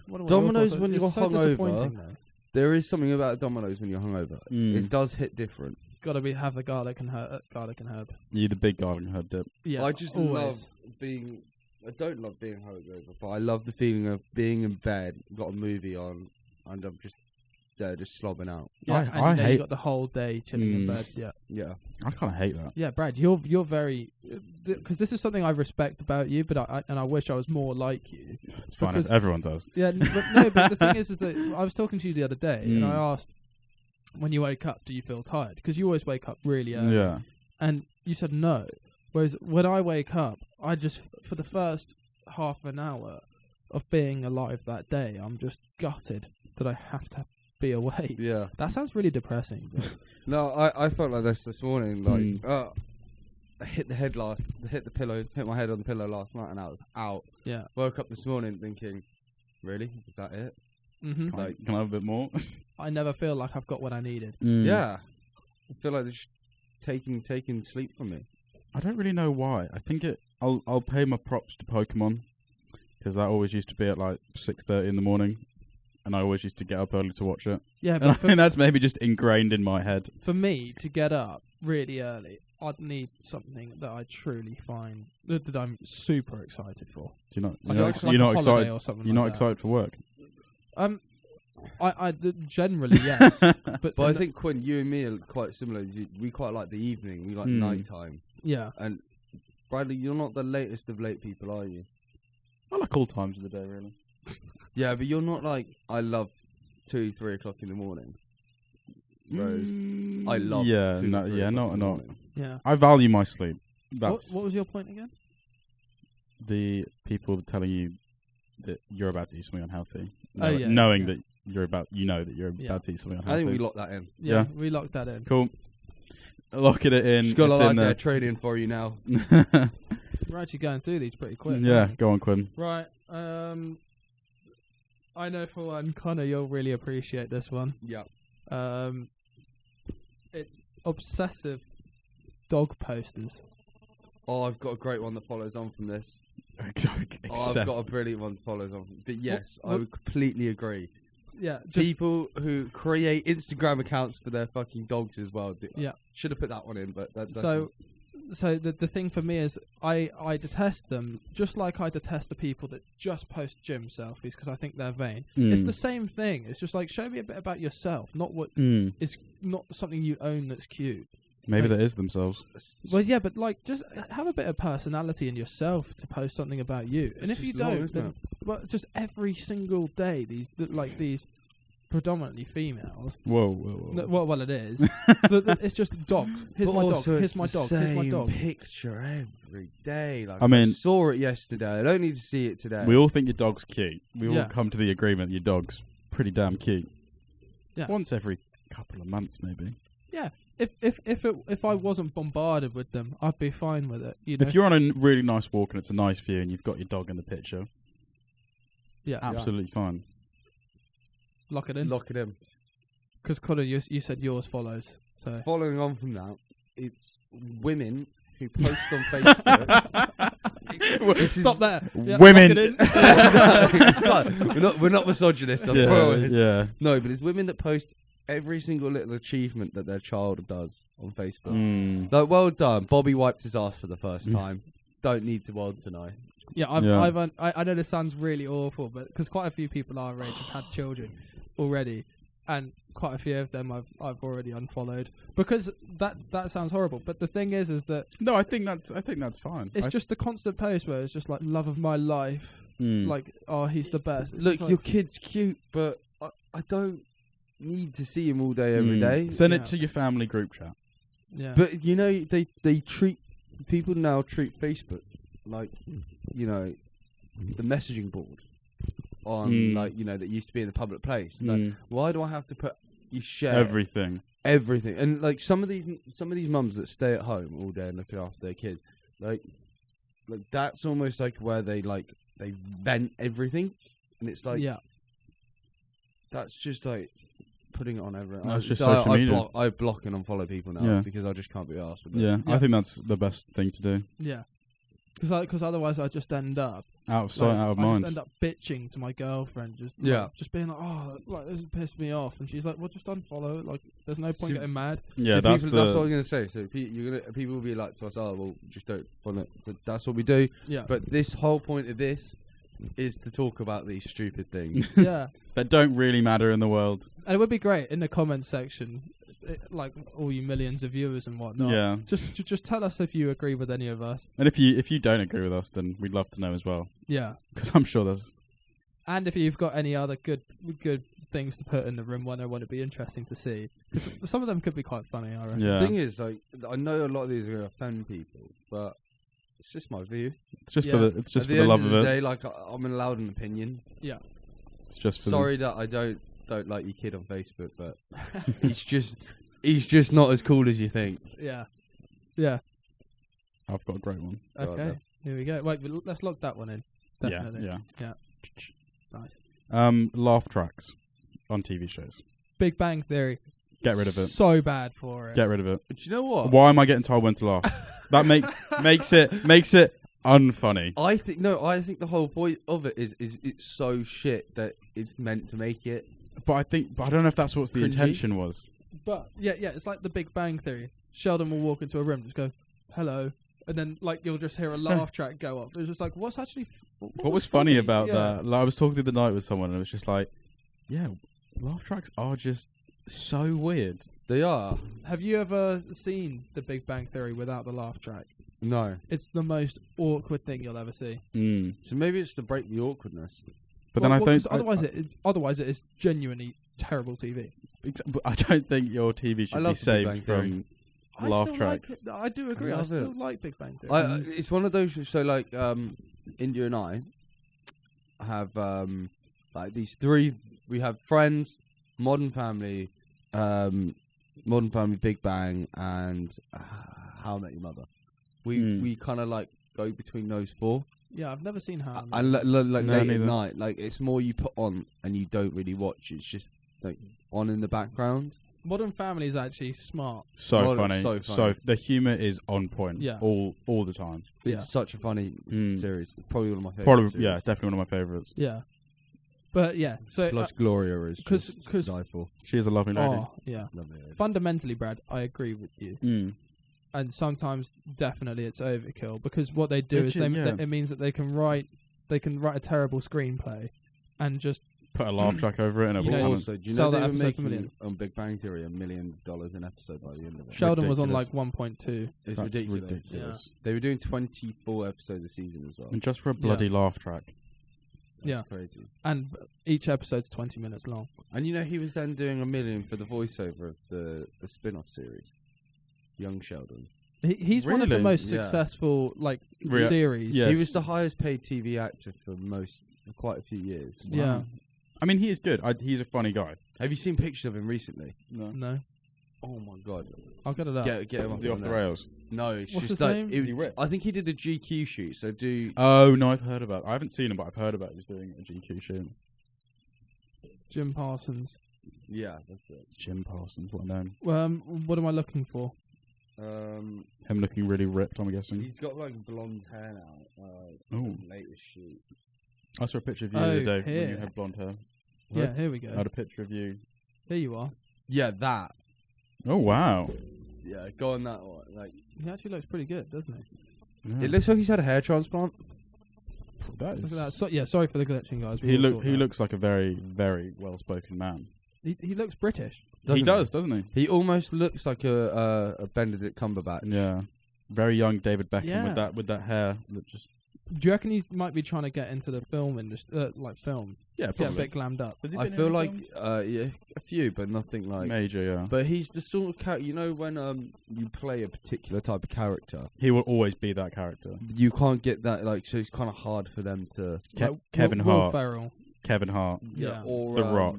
When it's you're so disappointing, hungover, though. there is something about Domino's when you're hungover. It does hit different. Got to have the garlic and herb. You the big garlic herb dip. Yeah, I just always. love being. I don't love being hungover, but I love the feeling of being in bed, got a movie on, and I'm just there, just slobbing out. Yeah, I and you hate- got the whole day chilling in bed. Yeah, Yeah. I kind of hate that. yeah, Brad, you're very because this is something I respect about you, but I wish I was more like you. It's fine. Because- Everyone does. Yeah, but the thing is that I was talking to you the other day, and I asked, when you wake up, do you feel tired? Because you always wake up really early. Yeah. And you said no. Whereas when I wake up, I just, for the first half an hour of being alive that day, I'm just gutted that I have to be awake. Yeah. That sounds really depressing. But No, I felt like this morning. I hit the pillow, hit my head on the pillow last night, and I was out. yeah. Woke up this morning thinking, really? Is that it? Mm-hmm. Like, Can I have a bit more? I never feel like I've got what I needed. Yeah, I feel like they're just taking sleep from me. I don't really know why. I think I'll pay my props to Pokemon, because that always used to be at like 6:30 in the morning, and I always used to get up early to watch it. Yeah, And I but think that's maybe just ingrained in my head. for me to get up really early, I'd need something that I truly find that I'm super excited for. Do you not? Like You're a- not, like you're a not holiday excited. or something You're like not that. excited for work. Generally yes, but But I think Quinn, you and me are quite similar. We quite like the evening. We like night time. yeah. And Bradley, you're not the latest of late people, are you? I like all times of the day, really. Yeah, but you're not like I love 2-3 o'clock in the morning. Whereas I love 2-3 not o'clock in the not. morning. Yeah. I value my sleep. What, That's what was your point again? the people telling you that you're about to eat something unhealthy. Oh, yeah, knowing yeah. that you're about Yeah. to eat something I unhealthy. think we locked that in. Yeah, Yeah. we locked that in. Cool. Locking it in. Just got a It's lot in of there. training for you now. We're actually going through these pretty quick. Yeah, aren't we? go on, Quinn. Right. I know for one, Connor, you'll really appreciate this one. Yeah. It's obsessive dog posters. Oh, I've got a great one that follows on from this. Oh, I've got a brilliant one that follows on. But yes, I would completely agree. Yeah. Just, People who create Instagram accounts for their fucking dogs as well. Yeah. Should have put that one in, but that's So the thing for me is I detest them just like I detest the people that just post gym selfies because I think they're vain. It's the same thing. It's just like show me a bit about yourself, not what is not something you own that's cute. Maybe like- that is themselves. Well, yeah, but like just have a bit of personality in yourself to post something about you. And if just you long, don't, isn't then well, just every single day these predominantly females. Whoa. No, well, it is. It's just dogs. Here's But my dog. also Here's it's my the dog. Here's my same dog. picture every day. Like I mean- saw it yesterday. I don't need to see it today. We all think your dog's cute. We all Yeah. come to the agreement your dog's pretty damn cute. Yeah. Once every couple of months, maybe. Yeah. If I wasn't bombarded with them, I'd be fine with it. You know? If you're on a really nice walk and it's a nice view and you've got your dog in the picture, yeah, absolutely fine. lock it in. Lock it in. Because Colin, you said yours follows. So Following on from that, it's women who post on Facebook. This is- stop there. Yeah, Women. lock it in. God, we're not misogynist. I Yeah, promise. yeah. No, but it's women that post every single little achievement that their child does on Facebook. Mm. Like, well done, Bobby wiped his ass for the first time. Don't need to want to know. Yeah, I know this sounds really awful, but because quite a few people our age have had children already, and quite a few of them I've already unfollowed because that sounds horrible. But the thing is that No, I think that's fine. it's just the constant post where it's just like love of my life, like oh he's the best. It's Look, just like, your kid's cute, but I don't need to see him all day every day. Send Yeah. it to your family group chat. yeah, But you know, they treat people now treat Facebook like, you know, the messaging board on like, you know, that used to be in a public place. Like, why do I have to put you share Everything. everything? And like some of these mums that stay at home all day and looking after their kids, like that's almost like where they vent everything, and it's like yeah. that's just like putting it on everyone. That's just So social I media. I block and unfollow people now Yeah. because I just can't be asked with it. Yeah, Yeah. I think that's the best thing to do. Yeah, because otherwise I just end up Out of sight, out of I mind. just end up bitching to my girlfriend, just being like, oh, like this has pissed me off, and she's like, well, just unfollow it. Like, there's no point So- getting mad. Yeah, So that's people, that's what I was the. going to say. So people will be like to us, oh, well, just don't follow it. So that's what we do. Yeah, But this whole point of this is to talk about these stupid things. yeah, That don't really matter in the world. and it would be great in the comments section, like all you millions of viewers and whatnot. Yeah, Just tell us if you agree with any of us. and if you don't agree with us, then we'd love to know as well, Yeah, because I'm sure there's. and if you've got any other good things to put in the room, one would be interesting to see. 'Cause some of them could be quite funny. I reckon. Yeah, The thing is, like, I know a lot of these are going to offend people, but it's just my view. it's just Yeah. for the it's just At for the the end love of of the it. day, like, I'm allowed an opinion. Yeah, It's just for Sorry that I don't like your kid on Facebook, but he's just not as cool as you think. yeah. I've got a great one. Go on, Okay, then. here we go. Wait, but let's lock that one in. Definitely. Yeah. Yeah. Nice. Laugh tracks on TV shows. Big Bang Theory. Get rid of it. So bad for it. Get rid of it. Do you know what? Why am I getting told when to laugh? That makes it unfunny. I think the whole point of it is it's so shit that it's meant to make it. But I don't know if that's what the Cringy. intention was. But yeah, it's like the Big Bang Theory. Sheldon will walk into a room, just go, "Hello," and then like you'll just hear a laugh track go up. It's just like, what's actually? What was funny about Yeah. that? Like, I was talking the other night with someone, and it was just like, yeah, laugh tracks are just so weird. They are. Have you ever seen the Big Bang Theory without the laugh track? No. It's the most awkward thing you'll ever see. Mm. So maybe it's to break the awkwardness. But then I think 'cause otherwise it is genuinely terrible TV. but I don't think your TV should be love the Big Bang saved Theory. from I laugh still tracks. Like it. I do agree. I I love still it. like Big Bang Theory. It's one of those. So like, India and I have like these three. We have Friends, Modern Family, Big Bang, and How I Met Your Mother. We kind of like go between those four. Yeah, I've never seen How. And like No, late at neither. night, like it's more you put on and you don't really watch. It's just like on in the background. Modern Family is actually smart. So Oh, funny. it's so funny. The humour is on point. Yeah. All the time. It's Yeah. such a funny series. Probably one of my favorites. Probably, yeah, definitely one of my favourites. Yeah, but yeah. So Plus Gloria is 'cause- just 'cause- to die for. She is a lovely lady. oh yeah. Lovely lady. Fundamentally, Brad, I agree with you. Mm. And sometimes, definitely, it's overkill because what they do is Yeah. it means that they can write a terrible screenplay and just Put a laugh track over it and You know, a Also, do you sell know that they were episode for making millions. on Big Bang Theory $1 million an episode by the end of it? Sheldon was on Ridiculous. like 1.2. It's That's ridiculous. ridiculous. They were doing 24 episodes a season as well. And just for a bloody laugh track. That's Yeah. crazy. And each episode's 20 minutes long. And you know he was then doing $1 million for the voiceover of the spin-off series, Young Sheldon. He's one of the Really? most Yeah. successful Rea- series. Yeah. He Yes. was the highest paid TV actor for quite a few years. Yeah. I mean, he is good. He's a funny guy. Have you seen pictures of him recently? No, Oh my god. I'll get it up. Get him Is he off the there. rails? No, it's What's just his like name? Is he ripped? I think he did a GQ shoot. So Oh, no, I've heard about it. I haven't seen him, but I've heard about him doing a GQ shoot. Jim Parsons. yeah, that's it. Jim Parsons, what a name. What am I looking for? Him looking really ripped, I'm guessing. He's got like blonde hair now. Oh. Latest shoot. I saw a picture of you Oh, the other day when you here. had blonde hair. Yeah, here we I go. had a picture of you. Here you are. Yeah, that. Oh, wow. Yeah, go on that one. Like, He actually looks pretty good, doesn't he? Yeah. it looks like he's had a hair transplant. That Look is- at that. So, yeah, sorry for the glitching, guys. We He all thought that. looks like a very, very well-spoken man. He looks British. He does, doesn't he? He almost looks like a Benedict Cumberbatch. Yeah. Very young David Beckham Yeah. with that hair that just Do you reckon he might be trying to get into the film industry, like film? Get a bit glammed up. I feel like yeah, a few, but nothing like. major, yeah. But he's the sort of character, you know, when you play a particular type of character, He will always be that character. you can't get that, like, so it's kind of hard for them to. Like Kevin Will Hart. Ferrell. Kevin Hart. Yeah. Or The Rock.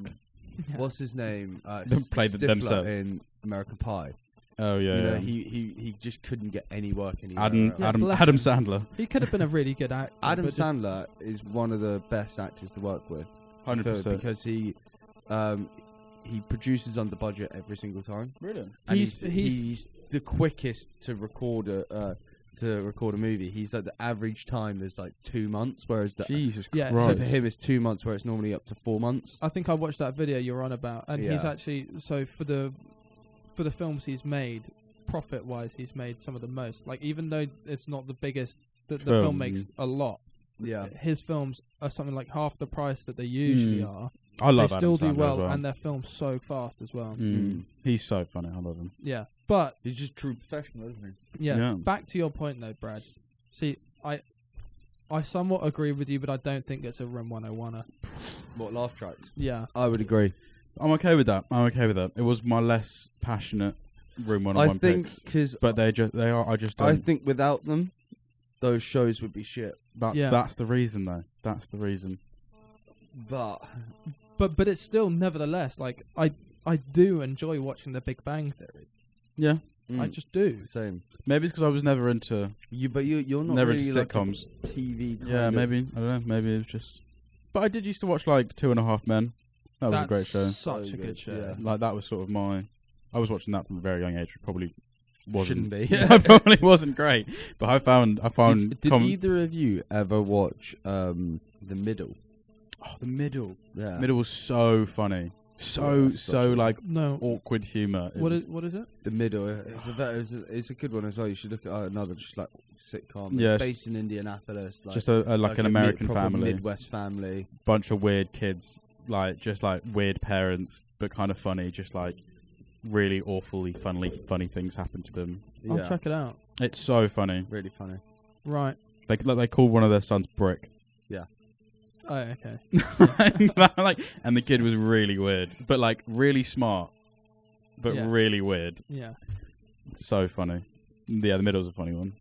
Yeah. What's his name? They play Stifler themselves. in American Pie. Oh, yeah, You know, yeah. he just couldn't get any work anywhere. Adam, else. Yeah, Adam, bless Adam him. Sandler. He could have been a really good actor. Adam but just- Sandler is one of the best actors to work with. 100%. Because he produces under budget every single time. Really? And He's- he's the quickest to record a movie. He's like the average time is like 2 months, whereas the Jesus Yeah, Christ. so for him it's 2 months, where it's normally up to 4 months. I think I watched that video you're on about, and he's Yeah. actually for the films he's made, profit-wise, he's made some of the most. Like, even though it's not the biggest, the film Film. makes a lot. Yeah, His films are something like half the price that they usually Mm. are. I love They Adam still do Sandler well, as well. and they're filmed so fast as well. He's so funny. I love him. Yeah, but he's just true professional, isn't yeah, Yeah. back to your point though, Brad. See, I somewhat agree with you, but I don't think it's a Room 101er. he? What laugh tracks? Yeah, I would agree. I'm okay with that. It was my less passionate Room 101 I think picks. because But I just I don't. think without them, those shows would be shit. Yeah. That's the reason, though. That's the reason. But but it's still nevertheless like I do enjoy watching The Big Bang Theory. Yeah. I just do. same. Maybe it's because I was never into You're not never really into like a sitcoms. TV. Yeah, maybe. I don't know. Maybe it's just. But I did used to watch like 2.5 Men. That was That's a great show. Such So a good good, show. yeah. Like that was sort of I was watching that from a very young age. It probably wasn't. Shouldn't be. It probably wasn't great. But I found. Did either of you ever watch The Middle? Oh, The Middle. Yeah. Middle was so funny. So that's such a- like No. awkward humour. It What was- is it? The Middle. It's a good one as well. You should look at another just like sitcom. Yeah, It's based in Indianapolis. Like, just a like an American proper family, Midwest family. bunch of weird kids, like just like weird parents, but kind of funny. Just like really awfully funny things happen to them. I'll Yeah. check it out. It's so funny. Really funny. Right. Like they called one of their sons Brick. Oh, okay. Like, and the kid was really weird, but like really smart, but Yeah. really weird. Yeah. It's so funny. Yeah, The Middle's a funny one.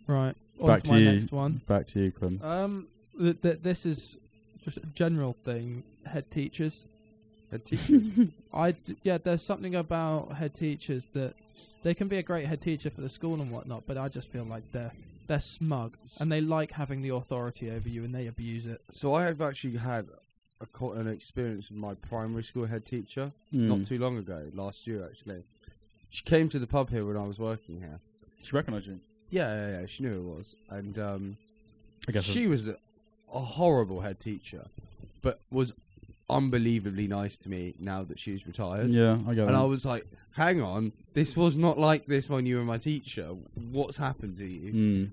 Right. On Back to to my you. next one. Back to you, Clem. This is just a general thing. Head teachers. Head teacher. There's something about head teachers that they can be a great head teacher for the school and whatnot, but I just feel like they're smug and they like having the authority over you and they abuse it. So I have actually had an experience with my primary school head teacher not too long ago, last year actually. She came to the pub here when I was working here. She recognised you. Yeah, she knew it was. And I guess she was a horrible head teacher, but was unbelievably nice to me now that she's retired. Yeah, I get And that. I was like, hang on, this was not like this when you were my teacher. What's happened to you?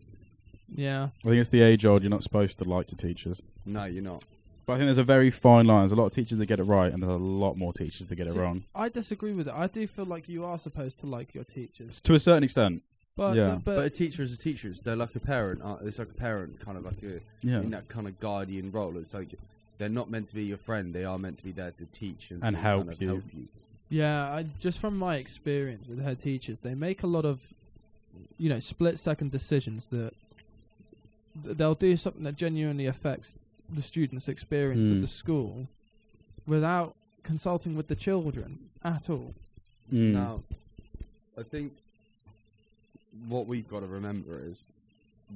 Yeah. I think it's the age old. You're not supposed to like your teachers. No, you're not. But I think there's a very fine line. There's a lot of teachers that get it right, and there's a lot more teachers that get it See, wrong. I disagree with it. I do feel like you are supposed to like your teachers. To a certain extent. But Yeah. But a teacher is a teacher. They're like a parent. It's like a parent, kind of like Yeah. in that kind of guardian role. It's like they're not meant to be your friend. They are meant to be there to teach and to help kind of you. help you. yeah, just from my experience with head teachers, they make a lot of, split-second decisions that they'll do something that genuinely affects the student's experience at the school without consulting with the children at all. Now, I think what we've got to remember is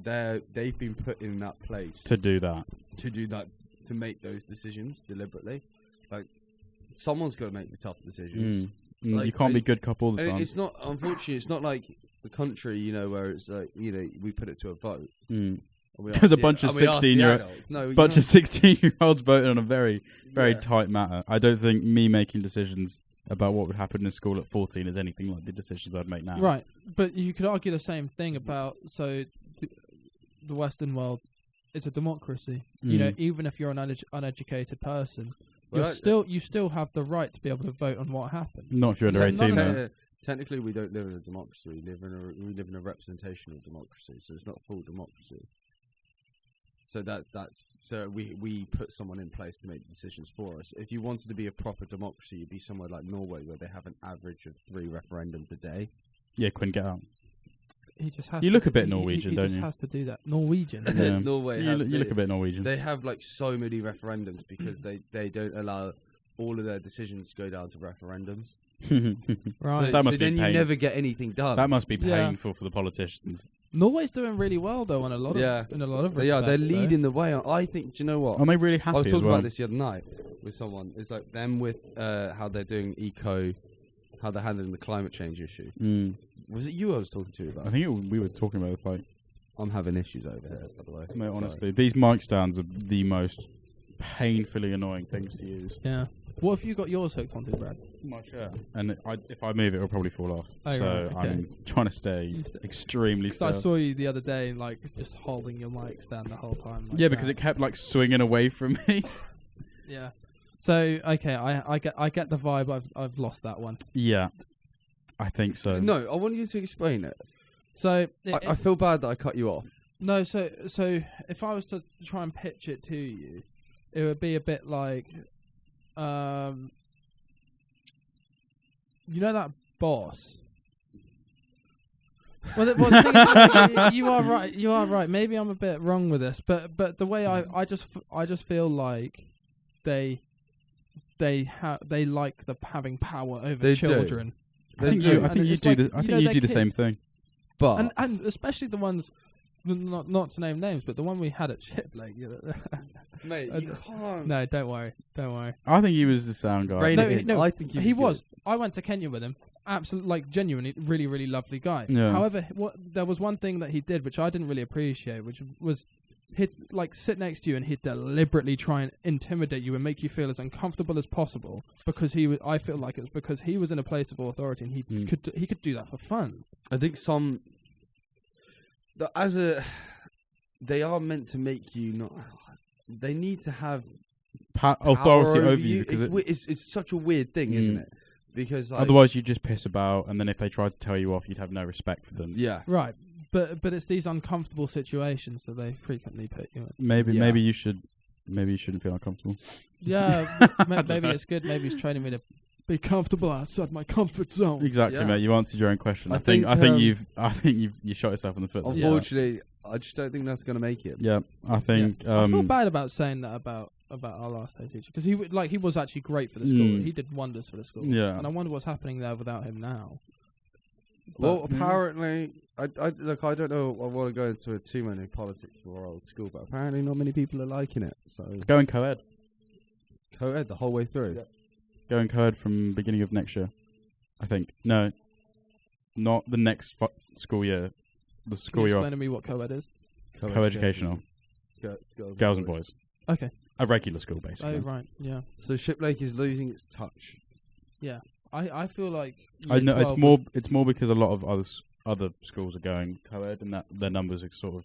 they've been put in that place To do that. to make those decisions deliberately. Like, someone's got to make the tough decisions. Like, you can't be good cop all the And time. it's not, unfortunately, it's not like the country, where it's like, we put it to a vote. And we There's ask a bunch of and we ask the 16-year-old adults. No, you bunch know, of 16-year-olds voting on a very, very yeah. tight matter. I don't think me making decisions about what would happen in school at 14 is anything like the decisions I'd make now. Right, but you could argue the same thing about the Western world. It's a democracy. Even if you're an uneducated person, Well, you still have the right to be able to vote on what happened. Not if you're under Is that 18, not though. Technically, we don't live in a democracy. We live in a representational democracy. So it's not full democracy. So so we put someone in place to make decisions for us. If you wanted to be a proper democracy, you'd be somewhere like Norway, where they have an average of 3 referendums a day. Yeah, Quinn, get out. He just has You to look do- a bit he- Norwegian, he don't just you? has to do that. Norwegian. Yeah. Norway, You look a bit Norwegian. They have like so many referendums because they don't allow all of their decisions to go down to referendums. Right. So, That must so be then you pain. never get anything done. That must be Yeah. painful for the politicians. Norway's doing really well though in a lot of Yeah. respects. They're though. leading the way. I think. Do you know what? Are they really I happy was as talking well? about this the other night with someone. It's like them with how they're doing how they're handling the climate change issue. Was it you I was talking to about? I think we were talking about this, like, I'm having issues over here, by the way. no, Sorry. honestly, these mic stands are the most painfully annoying things to use. Yeah. What have you got yours hooked onto, Brad? My chair. And if I move it, it'll probably fall off. Oh, so right, okay. I'm trying to stay extremely Because I still. saw you the other day, like just holding your mic stand the whole time. Like Yeah, because that. it kept like swinging away from me. Yeah. So okay, I get the vibe. I've lost that one. Yeah, I think so. No, I want you to explain it. So I feel bad that I cut you off. no. So if I was to try and pitch it to you, it would be a bit like, you know that boss. Well, the thing is, you are right. You are right. Maybe I'm a bit wrong with this, but the way I just feel like they like having power over They do. children. I think do. you And do it's like, the. I you think know, you they're do the same kids. thing. But And especially the ones not to name names, but the one we had at Shiplake. Mate, you can't. No, don't worry. I think he was the sound guy. Rein No, it in. no, I think he was. good. I went to Kenya with him. Absolutely, like genuinely, really, really lovely guy. Yeah. However, there was one thing that he did which I didn't really appreciate, which was he'd like sit next to you and he'd deliberately try and intimidate you and make you feel as uncomfortable as possible because he was. I feel like it was because he was in a place of authority and he could do that for fun. I think they are meant to make you not. They need to have Authority power over you because it's such a weird thing, isn't it? Because like, otherwise you just piss about, and then if they tried to tell you off, you'd have no respect for them. yeah, Right, but it's these uncomfortable situations that they frequently put you in. Maybe you shouldn't feel uncomfortable. Yeah, maybe it's good. Maybe he's training me to be comfortable outside my comfort zone. Exactly, Yeah. mate. You answered your own question. I I think think, you shot yourself in the foot. there. unfortunately, I just don't think that's going to make it. Yeah, I think. I feel bad about saying that about our last day teacher because he was actually great for the school. He did wonders for the school. Yeah. And I wonder what's happening there without him now. Well, But- apparently, I don't know. I want to go into too many politics for our old school, but apparently, not many people are liking it. So Going co-ed. co-ed the whole way through. Yeah. Going co-ed from beginning of next year. I think no, not the next school year. The Can school you year explain to me what co-ed is? co-educational. Girls and boys. Okay. A regular school, basically. Oh right, yeah, So Shiplake is losing its touch. yeah. I feel like I know year it's 12 more. was- It's more because a lot of other schools are going co-ed, and that their numbers are sort of.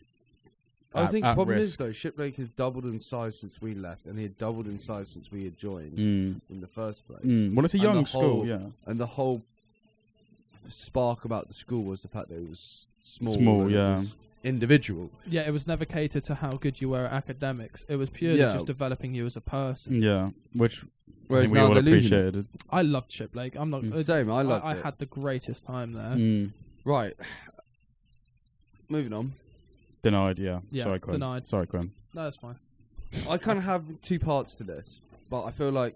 I think the at problem is risk. though, Shiplake has doubled in size since we left, and he had doubled in size since we had joined Mm. in the first place. Well, it's a And young the school, whole- yeah. And the whole spark about the school was the fact that it was small. Small, and it yeah. was individual. Yeah, it was never catered to how good you were at academics. It was purely Yeah. just developing you as a person. Yeah, which I Whereas think we now all they're losing it. appreciated. I loved Shiplake. I'm not. Same, I loved I it. had the greatest time there. Right. Moving on. Denied, yeah. Yeah, Sorry, Quinn. denied. Sorry, Quinn. No, that's fine. I kind of have two parts to this, but I feel like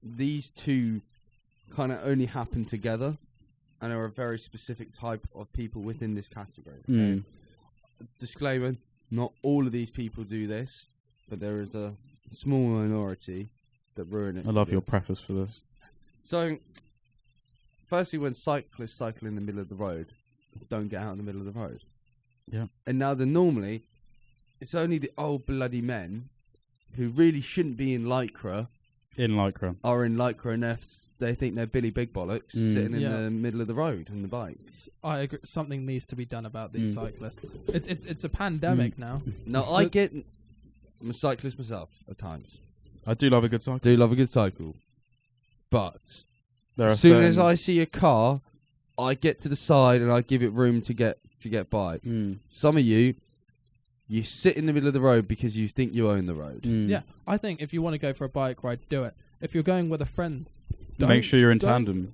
these two kind of only happen together, and are a very specific type of people within this category. Okay? Disclaimer: not all of these people do this, but there is a small minority that ruin it. I love your preface for this. So, firstly, when cyclists cycle in the middle of the road, don't get out in the middle of the road. Yeah. And now normally, it's only the old bloody men who really shouldn't be in Lycra In Lycra. are in Lycra, and they think they're Billy Big Bollocks sitting in Yeah. the middle of the road on the bike. I agree. Something needs to be done about these cyclists. It's a pandemic now. Now, I get... I'm a cyclist myself at times. I do love a good cycle. Do love a good cycle. But There are as soon as certain- I see a car, I get to the side and I give it room to get by. Some of you sit in the middle of the road because you think you own the road. Yeah, I think if you want to go for a bike ride, do it. If you're going with a friend, Make sure you're in don't- tandem.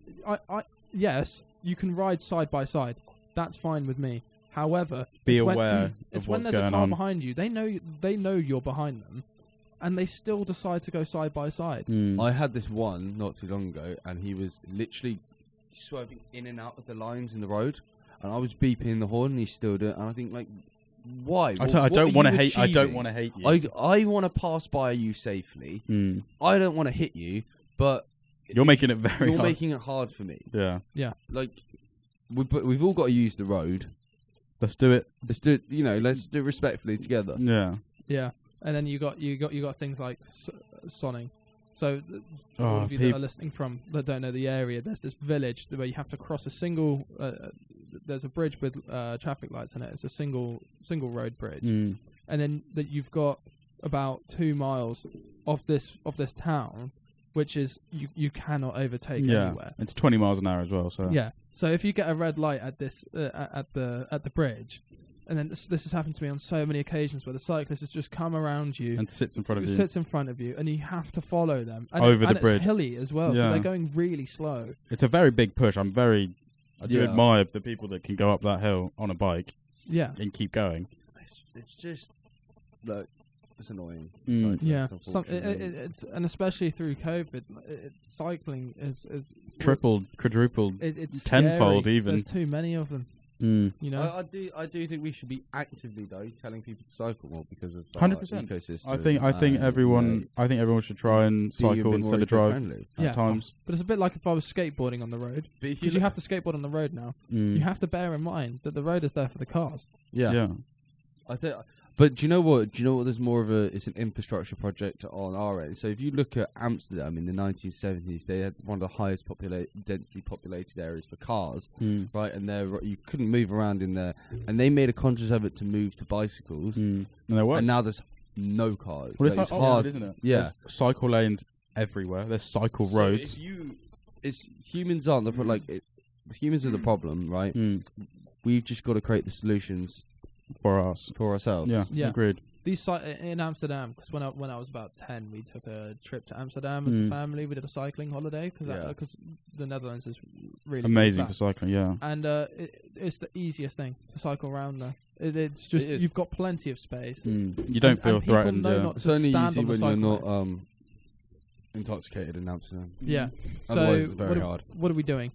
Yes, you can ride side by side. That's fine with me. However, Be it's when- aware it's of when what's there's a going car on. behind you. They know you're behind them, and they still decide to go side by side. I had this one not too long ago, and he was literally swerving in and out of the lines in the road, and I was beeping the horn, and he still did it. And I think, like, why? I What don't are want to you hate. I don't achieving? want to hate you. I want to pass by you safely. I don't want to hit you, but You're making it very you're hard. making it hard for me. Yeah. Like, we've all got to use the road. Let's do it. Let's do it. Let's do it respectfully together. Yeah. Yeah, and then you got things like sonning. So all Oh, of you that are listening from that don't know the area, there's this village where you have to cross a single. There's a bridge with traffic lights in it. It's a single road bridge, and then that you've got about 2 miles of this town, which is you cannot overtake anywhere. It's 20 miles an hour as well. So Yeah. So if you get a red light at this at the bridge, and then this has happened to me on so many occasions where the cyclist has just come around you. and sits in front of you. Sits in front of you, and you have to follow them. And Over the and bridge. It's hilly as well, so Yeah. they're going really slow. It's a very big push. I do Yeah. admire the people that can go up that hill on a bike Yeah, and keep going. It's just look. It's annoying. Mm. yeah. Unfortunately. It's and especially through COVID, cycling is Tripled, quadrupled. it's Tenfold scary. even. There's too many of them. Mm. You know, I do think we should be actively though telling people to cycle more because of 100%. ecosystem. I think everyone should try and cycle instead of drive Yeah. at times. but it's a bit like if I was skateboarding on the road, because you have to skateboard on the road now. Mm. You have to bear in mind that the road is there for the cars. Yeah. I think, but do you know what? There's more of it's an infrastructure project on our end. So if you look at Amsterdam in the 1970s, they had one of the highest densely populated areas for cars, Mm. right? And you couldn't move around in there, and they made a conscious effort to move to bicycles, Mm. And there was. and now there's no cars. Well, it's Like, like hard, isn't it? Yeah. There's cycle lanes everywhere. There's cycle roads. It's humans aren't humans are the problem, right? Mm. We've just got to create the solutions For us. for ourselves. Yeah. Yeah. Agreed. These in Amsterdam, because when I was about 10, we took a trip to Amsterdam as a family. We did a cycling holiday because the Netherlands is really Amazing flat. for cycling. Yeah. And it's the easiest thing to cycle around there. It's just It is. you've got plenty of space. Mm. You don't feel and people threatened. know Yeah. not It's to only stand easy on the when you're cycle not lane. intoxicated in Amsterdam. Yeah. Otherwise, So it's very hard. what are we doing?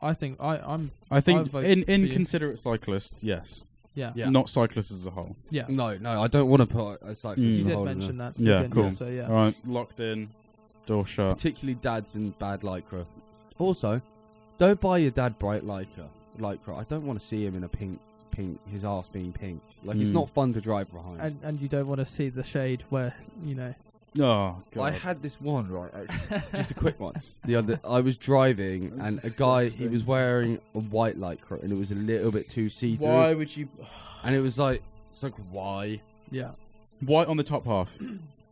I think I I'd think vote in for you. inconsiderate cyclists, yes. yeah. Yeah. Not cyclists as a whole. Yeah. No, I don't want to put a cyclist Mm. as You a did whole in mention there. that. Yeah, didn't cool. you? So yeah. All right, locked in, door shut. Particularly dads in bad lycra. Also, don't buy your dad bright lycra. I don't want to see him in a pink, his ass being pink. Like, it's Mm. not fun to drive behind. And you don't want to see the shade where Oh god. I had this one, right, actually, just a quick one. I was driving, That's and a guy, he disgusting. was wearing a white lycra, and it was a little bit too see-through. Why would you? And it was like, why? yeah. White on the top half,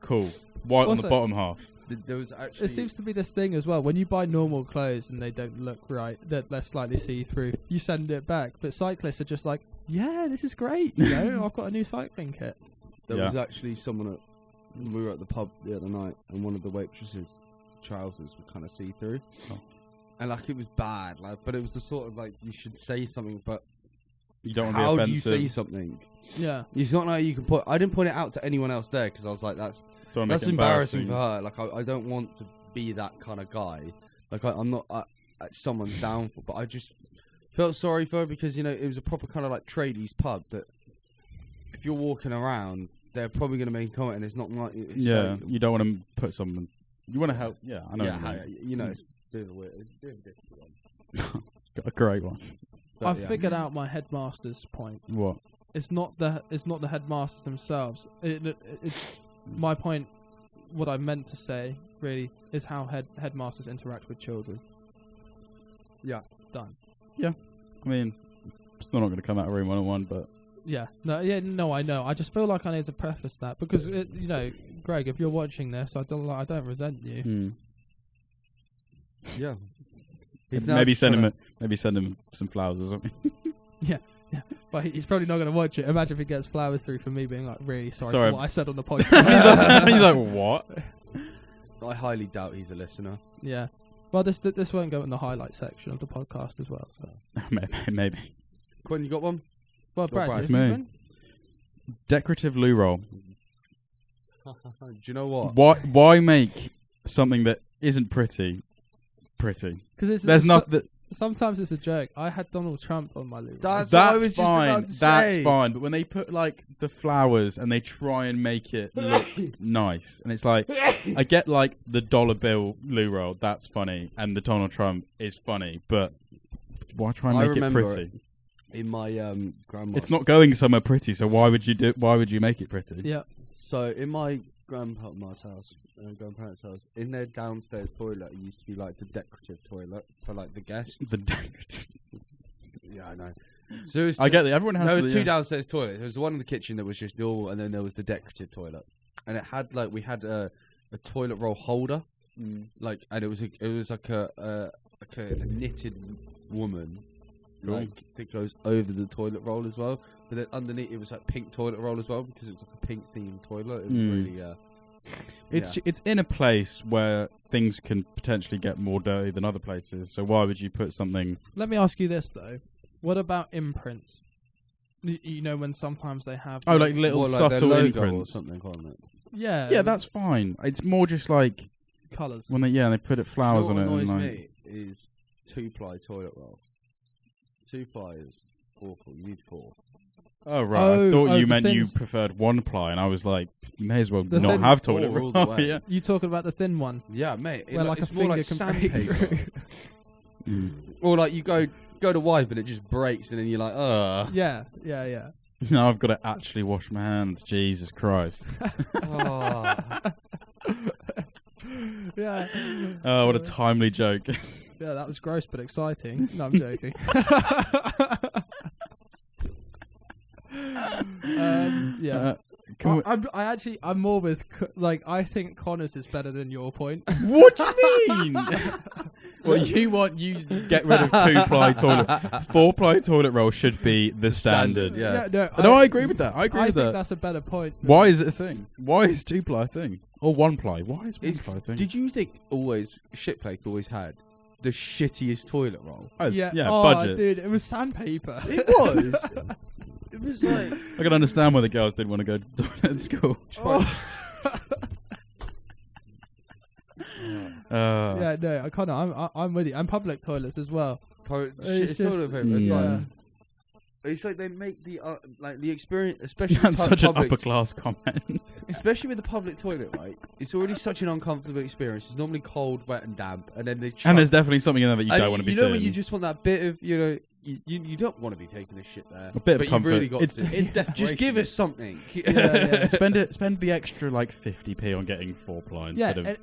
cool. White on the Also- bottom half. There was actually... It seems to be this thing as well. When you buy normal clothes and they don't look right, that they're slightly see-through, you send it back. But cyclists are just like, yeah, this is great. You know, I've got a new cycling kit. There Yeah. was actually someone we were at the pub the other night, and one of the waitresses' trousers were kind of see-through. Oh. And, like, it was bad, but it was the sort of, like, you should say something, but You don't want how to be do you offensive. say something? Yeah. It's not like you can I didn't point it out to anyone else there, because I was like, that's Don't make it embarrassing for her. Like, I don't want to be that kind of guy. Like, I'm not at someone's downfall, but I just felt sorry for her because, it was a proper kind of like tradies pub that if you're walking around, they're probably going to make a comment, and it's not like... It's Yeah, so- you don't want to put someone. You want to help. Yeah, I know. yeah, what you mean. it's a bit of a weird, it's a bit of a difficult one. Got a great one. But, I've yeah. figured out my headmaster's point. What? It's not the headmasters themselves. It's my point. What I meant to say really is how headmasters interact with children. Yeah. Done. I mean, still not going to come out of room 101, but Yeah. No, I know. I just feel like I need to preface that because Greg, if you're watching this, I don't resent you. Yeah. maybe send him some flowers or something. But he's probably not going to watch it. Imagine if he gets flowers through for me being like, really sorry Sorry. for what I said on the podcast. He's like, what? I highly doubt he's a listener. Yeah. Well, this won't go in the highlight section of the podcast as well. So. Maybe. Quinn, you got one? Well, Brad, Brad. have you Me. been? Decorative loo roll. Do you know what? Why make something that isn't pretty? Because There's nothing. Sometimes it's a joke. I had Donald Trump on my loo. That's what I was just fine. about to That's say. fine. But when they put like the flowers and they try and make it look nice, and it's like I get like the dollar bill loo roll. That's funny, and the Donald Trump is funny. But why try and I make it remember pretty? In my grandma's... It's not going somewhere pretty. So why would you make it pretty? Yeah. So in my grandparents' house, in their downstairs toilet, it used to be like the decorative toilet for like the guests. The decorative. Yeah, I know. So it was I get that. Everyone has. there was the, two yeah. downstairs toilets. There was the one in the kitchen that was just normal, and then there was the decorative toilet. And it had we had a toilet roll holder, and it was like a knitted woman, Cool. like that goes over the toilet roll as well. But then underneath it was like pink toilet roll as well because it was like a pink themed toilet. It was really It's in a place where things can potentially get more dirty than other places. So why would you put something? Let me ask you this though: what about imprints? You know, when sometimes they have Oh, like little What, like their subtle logo imprints. or something on it. Yeah, that's fine. It's more just like colours. when they put it flowers You know on what it. annoys And me is 2-ply toilet roll. 2-ply is awful. You need 4. Oh right, I thought you the meant you thins. preferred 1-ply, and I was like, you may as well The not thin- have toilet all roll. the way. Yeah. You talking about the thin one, Yeah, mate. where like a it's more finger like can break sandpaper. through? Mm. Or like you go to wipe and it just breaks, and then you're like, ugh. Yeah. Now I've got to actually wash my hands. Jesus Christ. Oh. Yeah. Oh, what a timely joke. Yeah, that was gross but exciting. No, I'm joking. Yeah. Can we- I'm more with I think Connor's is better than your point. What do you mean? Well, you get rid of 2-ply toilet. 4-ply toilet roll should be the standard. Yeah. No, I agree with that. I agree I with think that. that's a better point. Why is it a thing? Why is 2-ply a thing? Or 1-ply? Why is 1-ply a thing? Did you think Shitplate always had the shittiest toilet roll? Oh, Yeah. yeah, Oh, budget. dude, it was sandpaper. It was. It was like. I can understand why the girls didn't want to go to the toilet at school. Yeah, no, I kind of. I'm with you. And public toilets as well. It's just- toilet paper. It's yeah. it's like they make the the experience, especially That's with such an public, upper class comment. especially with the public toilet, right? It's already such an uncomfortable experience. It's normally cold, wet, and damp, and then they. And there's definitely something in there that you and don't want to be You know seeing. when you just want that bit of you don't want to be taking this shit there. A bit of but comfort. You've really got It's to. desperation. Just give us something. Yeah. spend the extra like 50p on getting 4-ply Yeah, instead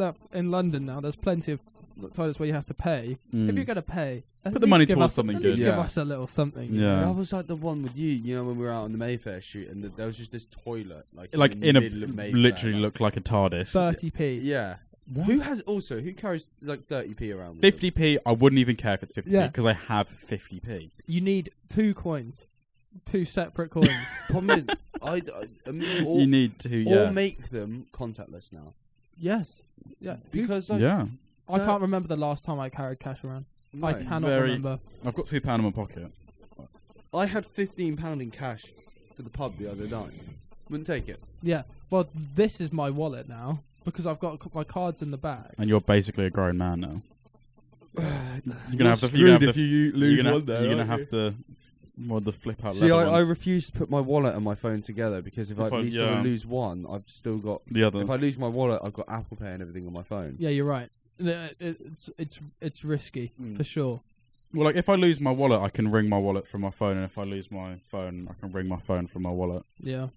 of. in London now, there's plenty of toilets where you have to pay. Mm. If you're going to pay, at Put the least money give towards us- something at least good. Give Yeah. us a little something. you Yeah. know? I was like the one with you, when we were out on the Mayfair shoot, and there was just this toilet, like in a middle of Mayfair, literally like- looked like a TARDIS. 30p. Yeah. What? Who carries like 30p around? with them? 50p, I wouldn't even care if it's 50p Yeah. because I have 50p. You need 2 coins. 2 separate coins. Problem is, all, You need to, all yeah. make them contactless now Yes. Yeah. because like, Yeah. I can't remember the last time I carried cash around. I no, cannot very- remember. I've got £2 in my pocket. I had £15 in cash for the pub the other night. Wouldn't take it. Yeah. Well, this is my wallet now because I've got my cards in the bag. And you're basically a grown man now. You're gonna have to. screwed if you lose you're gonna, one there, You're gonna aren't have to. Well, the flip out. See, leather I ones. refuse to put my wallet and my phone together because if I Yeah. lose one, I've still got. the other. If I lose my wallet, I've got Apple Pay and everything on my phone. Yeah, you're right. It's risky Mm. for sure. Well, like if I lose my wallet, I can ring my wallet from my phone, and if I lose my phone, I can ring my phone from my wallet. Yeah.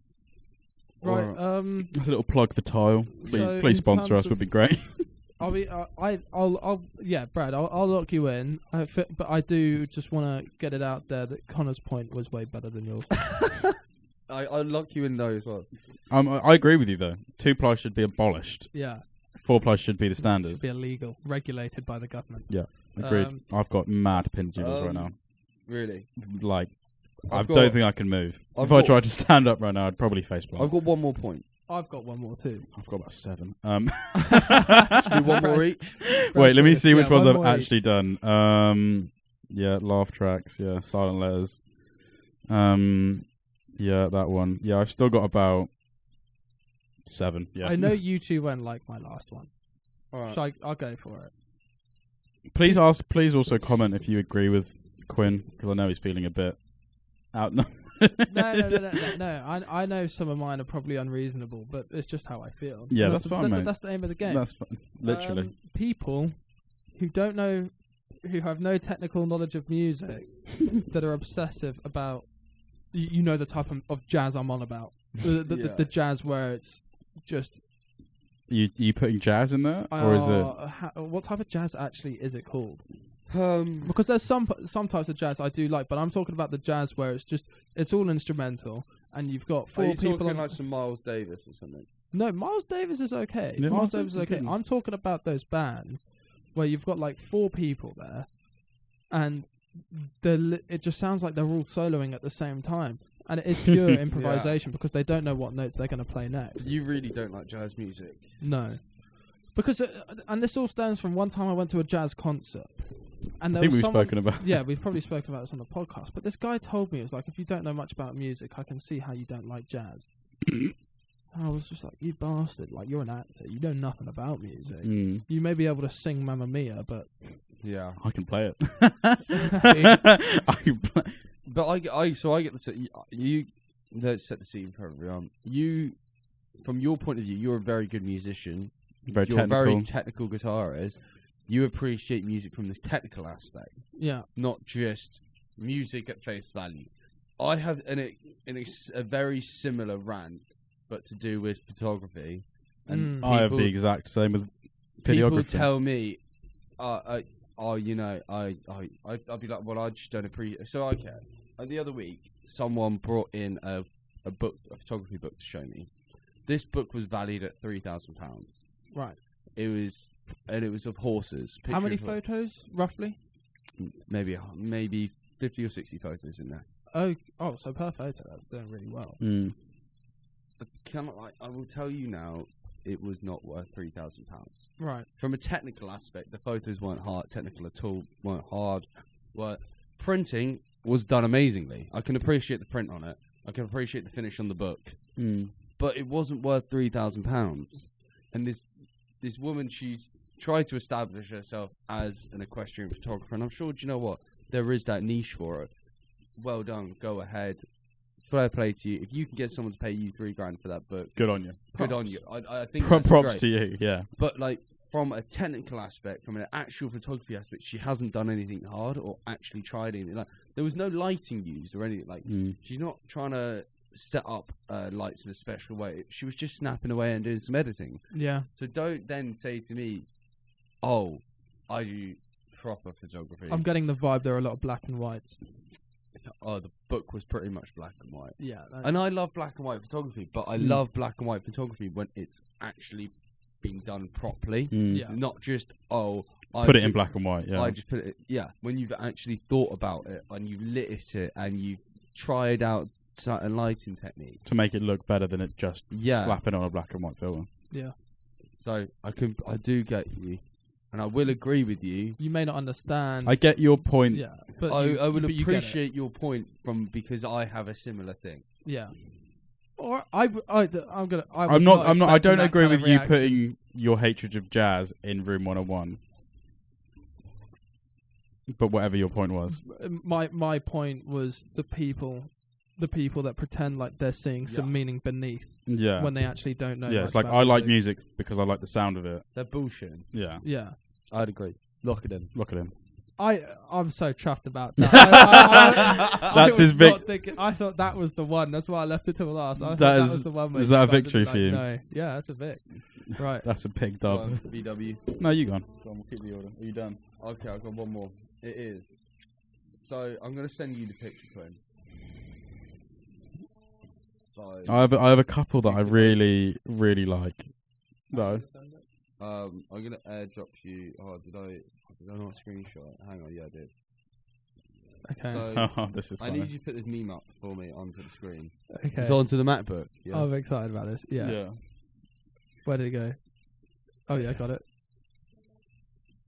Or- Right. That's a little plug for Tile. So Please in sponsor terms us. of- Would be great. I'll yeah, Brad. I'll lock you in. But I do just want to get it out there that Connor's point was way better than yours. I lock you in though as well. I agree with you though. 2-ply should be abolished. Yeah. 4-ply should be the Should standard. be illegal, regulated by the government. Agreed. I've got mad pins noodles right now. Really? Like, I I've don't got- think I can move. I've If I got- tried to stand up right now, I'd probably faceplant. I've got one more point. I've got one more too. I've got about 7. Do one more each. Wait, let me see which Yeah, ones one I've more each. actually done. Yeah, laugh tracks. Yeah, silent letters. Yeah, that one. Yeah, I've still got about 7. Yeah. I know you two won't like my last one. All right. So I'll go for it. Please also comment if you agree with Quinn, because I know he's feeling a bit out. No. I know some of mine are probably unreasonable, but it's just how I feel. Yeah, that's fine, mate. That's the aim of the game. That's fine. Literally. People who don't know, who have no technical knowledge of music, that are obsessive about, you know, the type of jazz I'm on about. The jazz where it's just. You putting jazz in there, or is it? What type of jazz actually is it called? Um, Because there's some types of jazz I do like, but I'm talking about the jazz where it's all instrumental, and you've got are 4 you people. talking On like some Miles Davis or something? No, Miles Davis is okay. Yeah, Miles Davis is okay. good. I'm talking about those bands where you've got like 4 people there, and it just sounds like they're all soloing at the same time, and it is pure improvisation because they don't know what notes they're going to play next. You really don't like jazz music. No, because and this all stems from one time I went to a jazz concert, and I there think was we've someone, spoken about. Yeah, we've probably spoken about this on the podcast. But this guy told me, it was like, if you don't know much about music, I can see how you don't like jazz. And I was just like, you bastard! Like, you're an actor. You know nothing about music. Mm. You may be able to sing Mamma Mia, but Yeah. I can play it. I can play. But I get the you. Let's set the scene for everyone. You, from your point of view, you're a very good musician. Very You're technical. a very technical guitarist. You appreciate music from the technical aspect, Yeah. not just music at face value. I have a very similar rant, but to do with photography. And I have the people- exact same with People videography. tell me, I'd be like, well, I just don't appreciate. So I care. The other week, someone brought in a photography book to show me. This book was valued at £3,000. Right. It was of horses. How many picture of- photos, roughly? Maybe 50 or 60 photos in there. Oh, so per photo, that's doing really well. But I will tell you now, it was not worth £3,000. Right. From a technical aspect, the photos weren't technical at all, weren't hard. Printing was done amazingly. I can appreciate the print on it. I can appreciate the finish on the book. But it wasn't worth £3,000. And this woman, she's tried to establish herself as an equestrian photographer, and I'm sure, do you know what? There is that niche for it. Well done, go ahead. Fair play to you. If you can get someone to pay you £3,000 for that book, Good on you. good on you. I think Props that's great. to you. Yeah. But like from a technical aspect, from an actual photography aspect, she hasn't done anything hard or actually tried anything. Like there was no lighting used or anything. Like she's not trying to set up lights in a special way. She was just snapping away and doing some editing. Yeah. So don't then say to me, "Oh, I do proper photography." I'm getting the vibe there are a lot of black and whites. Oh, the book was pretty much black and white. Yeah. And I love black and white photography, but I love black and white photography when it's actually being done properly. Yeah. Not just, I Put it in black and white. Yeah. I just put it, when you've actually thought about it and you've lit it and you've tried out certain lighting techniques. To make it look better than it just Yeah. slapping on a black and white filter. Yeah. So I do get you, and I will agree with you. You may not understand. I get your point. Yeah. But I would but you get it. appreciate your point because I have a similar thing. Yeah. Or I I'm not. I don't agree with you putting. putting your hatred of jazz in Room 101. But whatever your point was. My point was the people that pretend like they're seeing some meaning beneath Yeah. when they actually don't know. Yeah. much It's like about I like music because I like the sound of it. They're bullshitting. Yeah. Yeah. I'd agree. Lock it in. Look at him. I'm so chuffed about that. I That's was his vic- not thinking- I thought that was the one. That's why I left it till last. I thought That that is- was the one. where is that a you guys would victory be for like, you? No. Yeah, that's a vic. Right. That's a big dub. BW. No, you gone. Go on, we'll keep the order. Are you done? Okay, I've got one more. It is. So I'm gonna send you the picture, Quinn. So I have a couple that I really like. No. I'm gonna airdrop you. Oh, did I not screenshot? Hang on, yeah, I did. Okay. So Oh, this is I funny. need you to put this meme up for me onto the screen. Okay. It's onto the MacBook. Yeah. I'm excited about this. Yeah. Where did it go? Oh yeah, I got it.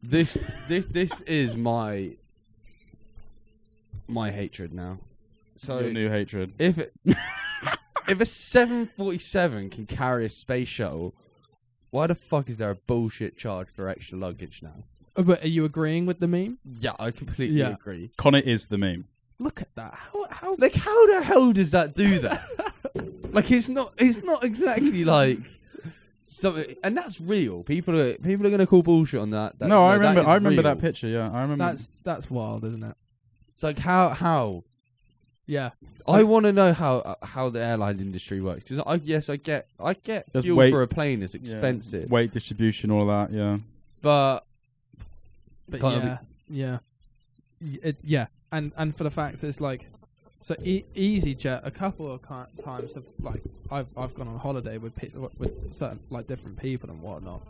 This is my hatred now. So Your new hatred. if a 747 can carry a space shuttle, why the fuck is there a bullshit charge for extra luggage now? But are you agreeing with the meme? Yeah, I completely Yeah. agree. Connor is the meme. Look at that. How Like, how the hell does that do that? Like, it's not exactly like something, and that's real. People are gonna call bullshit on that. No, I remember. That is I remember real. that picture. Yeah, I remember. that's wild, isn't it? It's like how. Yeah. I want to know how the airline industry works because I get There's fuel weight- for a plane is expensive, weight distribution, all that. Yeah. but But Can't yeah. And for the fact it's like, so EasyJet a couple of times have like I've gone on holiday with certain like different people and whatnot,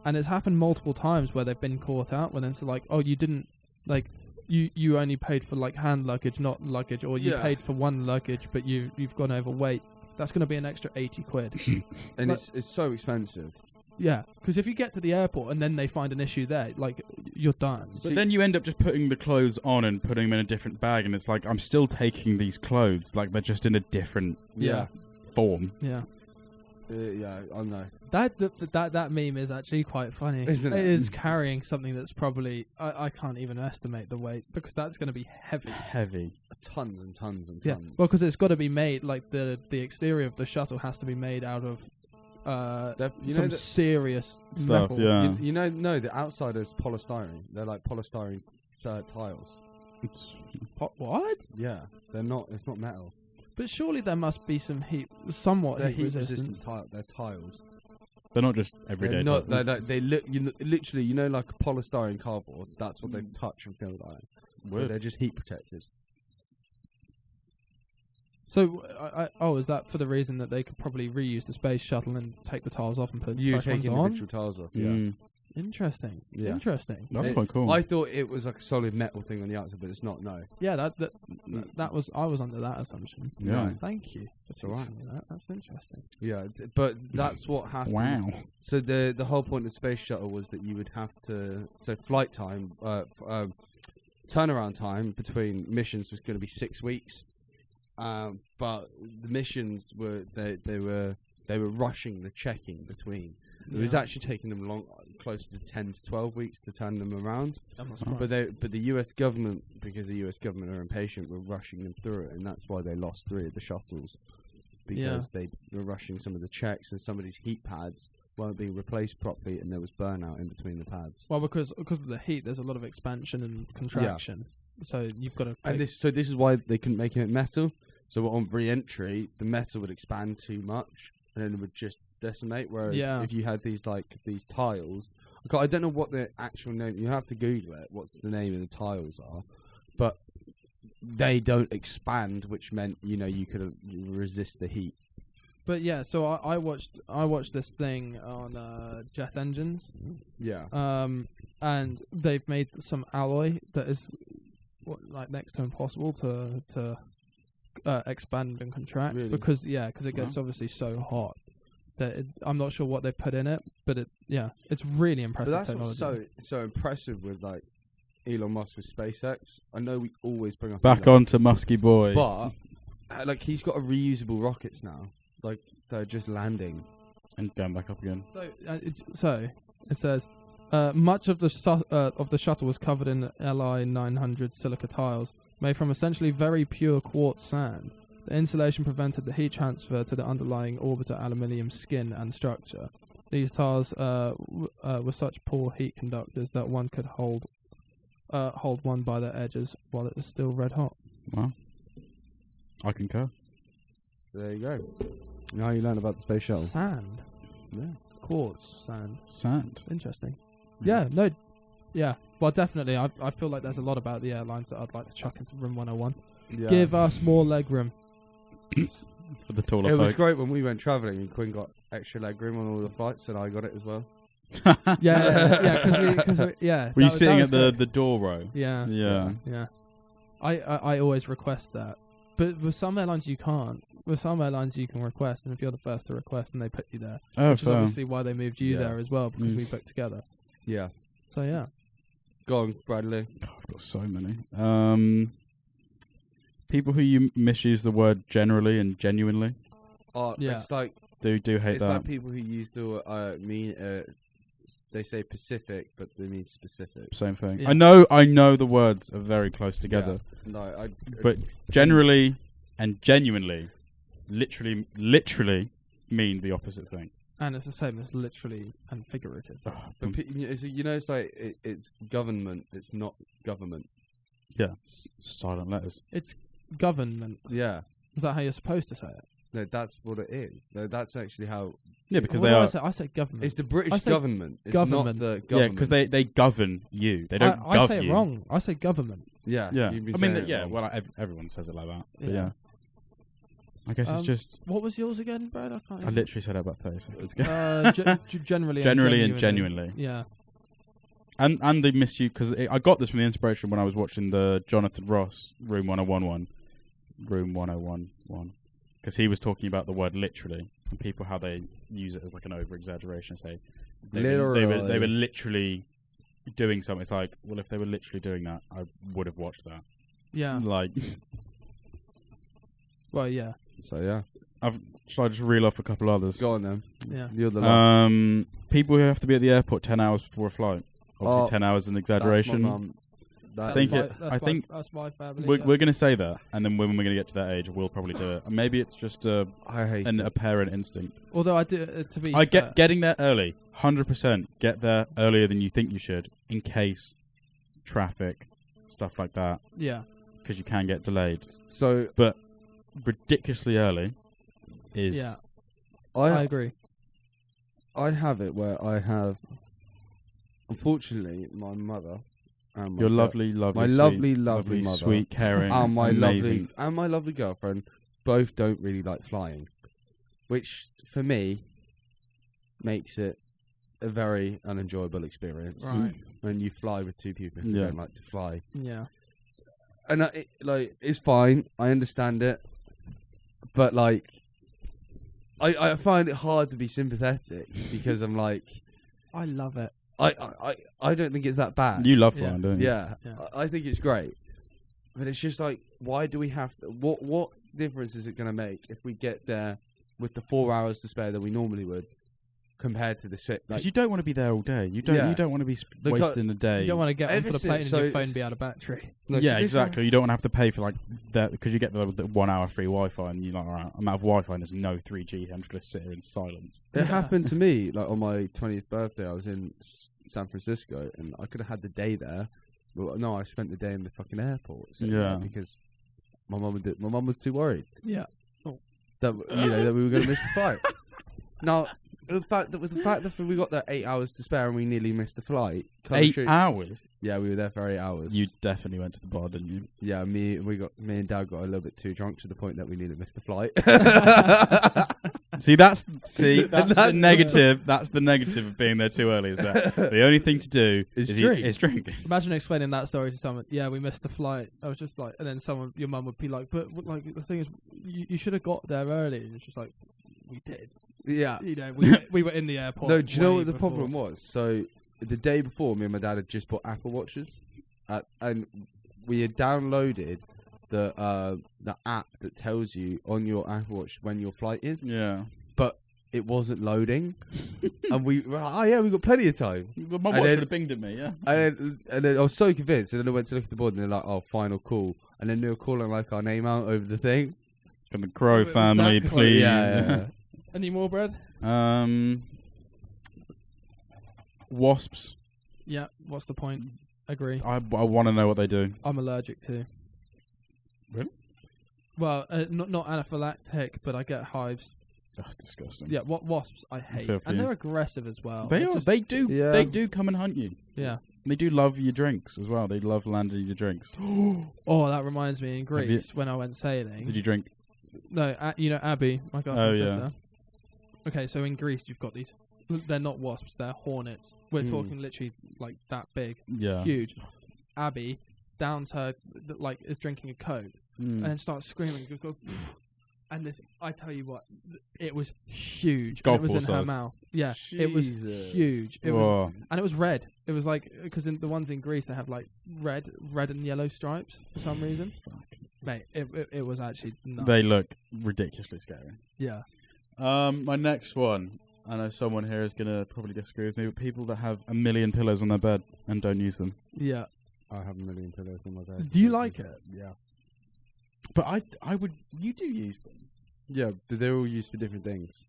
and it's happened multiple times where they've been caught out when it's like, oh, you didn't like. You only paid for like hand luggage, not luggage, or you paid for one luggage, but you've gone overweight. That's going to be an extra 80 quid. and Like- it's so expensive. Yeah, because if you get to the airport and then they find an issue there, like you're done. But then you end up just putting the clothes on and putting them in a different bag, and it's like I'm still taking these clothes, like they're just in a different Yeah. form. Yeah. Yeah, I know. That meme is actually quite funny. Isn't it? It is carrying something that's probably I can't even estimate the weight because that's going to be heavy. Heavy. Tons and tons and Yeah, tons. well, because it's got to be made like the exterior of the shuttle has to be made out of You know some that- serious Stuff, metal. yeah. You know, no, the outside is polystyrene. They're like polystyrene tiles. What? Yeah, they're not. It's not metal. But surely there must be some somewhat They're heat resistant. They're tiles. They're not just everyday. They're not. type. They look. Literally, you know, like a polystyrene cardboard. That's what they touch and feel like. But Weird. they're just heat protected. So, is that for the reason that they could probably reuse the space shuttle and take the tiles off and put You fresh take ones on? individual tiles off. Yeah. Mm. Interesting. Yeah. Interesting. That's It- quite cool. I thought it was like a solid metal thing on the outside, but it's not. No. Yeah, that was I was under that assumption. Yeah. Thank you. That's all right. teaching me that. That's interesting. Yeah, but that's what happened. Wow. So the whole point of the space shuttle was that you would have to. So flight time, turnaround time between missions was going to be 6 weeks. But the missions were they were rushing the checking between. It was Yeah. actually taking them closer to 10 to 12 weeks to turn them around. I'm not surprised. But the US government, because the US government are impatient, were rushing them through it, and that's why they lost 3 of the shuttles, because they were rushing some of the checks, and some of these heat pads weren't being replaced properly, and there was burnout in between the pads. Well, because of the heat, there's a lot of expansion and contraction. So you've got to. And this is why they couldn't make it metal. So on re-entry, the metal would expand too much, and then it would just decimate. Whereas if you had these tiles, I don't know what the actual name. You have to Google it. What's the name of the tiles are, but they don't expand, which meant you could resist the heat. But yeah, so I watched this thing on jet engines. Yeah. And they've made some alloy that is next to impossible to expand and contract Really? because it gets obviously so hot that I'm not sure what they put in it, but it's really impressive But that's technology. what's so impressive with Elon Musk with SpaceX. I know we always bring up Back Elon, on to Musky Boy. but he's got a reusable rockets now. They're just landing. And going back up again. So it says much of the shuttle was covered in Li 900 silica tiles made from essentially very pure quartz sand. The insulation prevented the heat transfer to the underlying orbiter aluminium skin and structure. These tiles were such poor heat conductors that one could hold one by their edges while it was still red hot. Wow. I concur. There you go. Now you learn about the space shuttle. Sand, Yeah. quartz sand. Sand. Interesting. Mm. Yeah, no, yeah. Well, definitely. I feel like there's a lot about the airlines that I'd like to chuck into Room 101. Yeah. Give us more leg room. For the taller It was folk. great when we went travelling and Quinn got extra leg room on all the flights, and I got it as well. Yeah, because Were you that was sitting at great. the door row? Yeah. Yeah. I always request that, but with some airlines you can't. With some airlines you can request, and if you're the first to request, and they put you there, Oh, which is fair. obviously why they moved you Yeah. there as well because Mm. we booked together. Yeah. So yeah. Go on, Bradley. God, I've got so many. People who misuse the word generally and genuinely Yeah. It's like do hate it's that. like people who use the they say Pacific, but they mean specific. Same thing. Yeah. I know the words are very close together. Yeah. No, But generally and genuinely, literally mean the opposite thing. And it's the same as literally and figurative. but it's like it's government. It's not government. Yeah, silent letters. It's government. Yeah. Is that how you're supposed to say it? No, that's what it is. No, that's actually how. Yeah, because What they do are. I say government. It's the I British say government. It's government. not the Yeah, government. because they govern you. They don't I gov say you. it wrong. I say government. Yeah. Yeah, you've been I mean, saying it wrong. well, everyone says it like that. But Yeah. yeah, I guess it's just. What was yours again, Brad? I can't. I remember. literally said it about 30 seconds ago. Generally. Generally and and genuinely. Yeah. And they miss you because I got this from the inspiration when I was watching the Jonathan Ross Room 101 because he was talking about the word literally and people how they use it as like an over exaggeration. Say they were literally doing something. It's like, well, if they were literally doing that, I would have watched that. Yeah. Like, Well, yeah. So yeah. Shall I just reel off a couple others? Go on then. Yeah. You're the last. People who have to be at the airport 10 hours before a flight. Obviously, 10 hours is an exaggeration. That's my family. We're going to say that, and then when we're going to get to that age, we'll probably do it. And maybe it's just a parent instinct. Although I do, to be getting there early, 100%. Get there earlier than you think you should, in case traffic, stuff like that. Yeah. Because you can get delayed. So, but ridiculously early is. Yeah. I agree. I have it where I have, unfortunately, my mother. Your lovely lovely mother, sweet, caring, and my amazing. lovely girlfriend both don't really like flying, which for me makes it a very unenjoyable experience. Right. When you fly with two people who don't like to fly. Yeah. And it's fine. I understand it, but I find it hard to be sympathetic because I'm like, I love it. I don't think it's that bad. You love flying, don't you? Yeah. I think it's great. But it's just like, why do we have to... What difference is it going to make if we get there with the 4 hours to spare that we normally would compared to the 6? Because you don't want to be there all day. You don't want to be wasting a day. You don't want to get onto the plane and your phone be out of battery. Exactly. You don't want to have to pay for that, because you get the 1 hour free Wi-Fi and you're like, alright, I'm out of Wi-Fi and there's no 3G. I'm just going to sit here in silence. It happened to me on my 20th birthday. I was in San Francisco and I could have had the day there. But no, I spent the day in the fucking airport. Because my mum was too worried. Yeah. That that we were going to miss the flight. Now, the fact that we got there 8 hours to spare and we nearly missed the flight. 8 hours? Yeah, we were there for 8 hours. You definitely went to the bar, didn't you? Yeah, me and Dad got a little bit too drunk to the point that we nearly missed the flight. That's the negative. That's the negative of being there too early. Is that the only thing to do is drink? Imagine explaining that story to someone. Yeah, we missed the flight. I was just like, and then your mum would be like, but the thing is, you should have got there early. And it's just like, we did. Yeah, we were in the airport. No, do you know what the problem was? So the day before, me and my dad had just bought Apple Watches, and we had downloaded the app that tells you on your Apple Watch when your flight is. Yeah, but it wasn't loading, and we were like, we got plenty of time. My watch would have pinged at me, yeah. And then I was so convinced, and then I went to look at the board, and they're like, "Oh, final call," and then they were calling our name out over the thing. From the Crow family, please. Yeah. Any more, Brad? Wasps. Yeah, what's the point? Agree. I want to know what they do. I'm allergic to. Really? Well, not anaphylactic, but I get hives. That's disgusting. Yeah, wasps I hate, and they're aggressive as well. They do come and hunt you. Yeah. They do love your drinks as well. They love landing your drinks. Oh, that reminds me, in Greece when I went sailing. Did you drink? No, Abby, my girlfriend's sister. Okay, so in Greece you've got these. They're not wasps; they're hornets. We're talking literally like that big, huge. Abby downs her is drinking a Coke and then starts screaming. And this, I tell you what, it was huge. Golf it was in ball her size. mouth. Yeah, Jesus. it was huge. It was, and it was red. It was because in the ones in Greece they have red and yellow stripes for some reason. Mate, it was actually nuts. They look ridiculously scary. Yeah. My next one, I know someone here is going to probably disagree with me, but people that have 1 million pillows on their bed and don't use them. Yeah. I have 1 million pillows on my bed. Do you like it? Yeah. But I would. You do use them. Yeah, but they're all used for different things.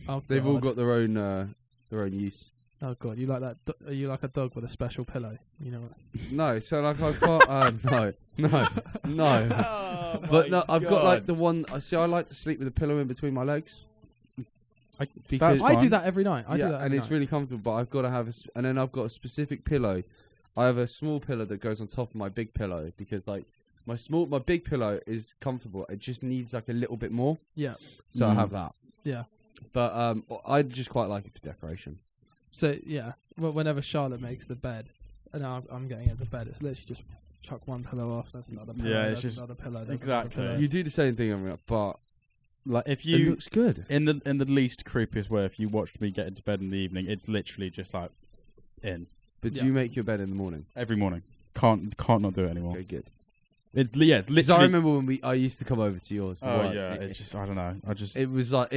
Oh, They've all got their own use. Oh god, you like that? Are you like a dog with a special pillow? You know what? No, so I've got no. Oh, but no, I've got the one. I like to sleep with a pillow in between my legs. Because I do that every night. I do that every and it's night. really comfortable. But I've got to have and then I've got a specific pillow. I have a small pillow that goes on top of my big pillow because my big pillow is comfortable. It just needs a little bit more. Yeah. So I have that. Yeah. But I just quite like it for decoration. So yeah, well, whenever Charlotte makes the bed, and I'm getting at the bed, it's literally just chuck one pillow off. That's another pillow. Yeah, that's it's just another pillow. exactly. Another pillow. You do the same thing, but if it you looks good in the least creepiest way. If you watched me get into bed in the evening, it's literally just in. But do you make your bed in the morning? Every morning. Can't not do it anymore. Okay, good. It's Because literally. I remember when I used to come over to yours. for Oh work. yeah, it's just I don't know. It was like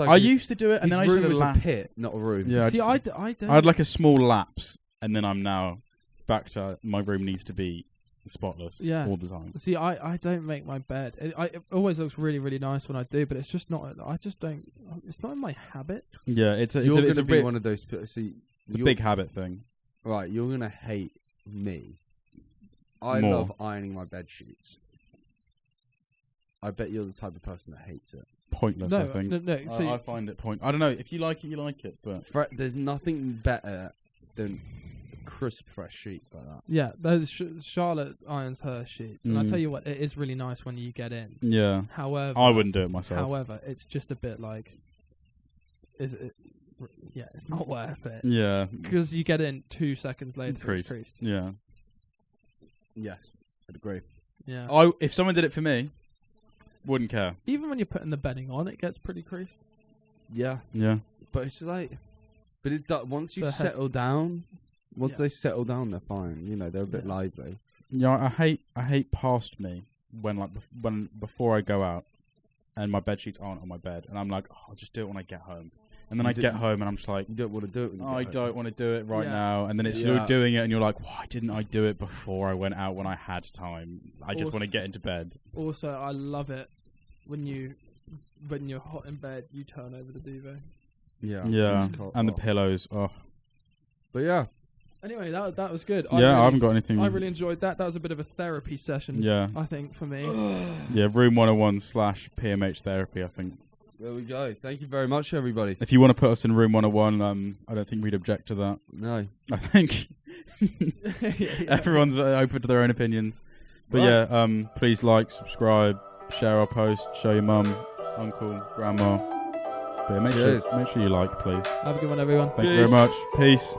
I used to do it, and then I used room to was laugh. a pit, not a room. Yeah, See, I don't. I had like a small lapse, and then I'm now back to my room needs to be spotless all the time. See, I don't make my bed. It always looks really, really nice when I do, but it's just not. I just don't. It's not in my habit. Yeah, it's You're going it's to a be bit, one of those. See, it's a big habit thing. Right, you're going to hate me. I More. love ironing my bed sheets. I bet you're the type of person that hates it. Pointless, I think. No. So I find it I don't know. If you like it, you like it. But There's nothing better than crisp, fresh sheets like that. yeah, those Charlotte irons her sheets, and I Mm. tell you what, it is really nice when you get in. yeah, However, I wouldn't do it myself. However, it's just a bit like, is it? Yeah, it's not worth it Yeah, because you get in 2 seconds later. Creased. It's creased. yeah. Yes, I'd agree. Yeah. If someone did it for me, wouldn't care. Even when you're putting the bedding on, it gets pretty creased. Yeah, Yeah, but it's like, once you So settle down, once Yeah. they settle down, they're fine. You know, they're a bit Yeah. lively. yeah. I hate past me when before I go out, and my bed sheets aren't on my bed, and I'm like, oh, I'll just do it when I get home. And then You I get didn't- home, and I'm just like, You don't want to do it. When you I get don't want to do it right Yeah. now. And then it's Yeah. you're doing it, and you're like, why didn't I do it before I went out when I had time? I just Also- want to get into bed. Also, I love it when you're hot in bed, you turn over the duvet. Yeah, Yeah, it's cold. and the Oh. pillows. Oh, But yeah, Anyway, that was good. yeah. I haven't got anything. I really enjoyed that. That was a bit of a therapy session. Yeah, I think for me. yeah. Room 101/PMH therapy. I think. there we go. Thank you very much, everybody. If you want to put us in room 101, I don't think we'd object to that. No, I think everyone's open to their own opinions. But Right. yeah, please like, subscribe, share our post, show your mum, uncle, grandma. But yeah, Cheers. make sure you like, please. Have a good one, everyone. Thank you very much. Peace.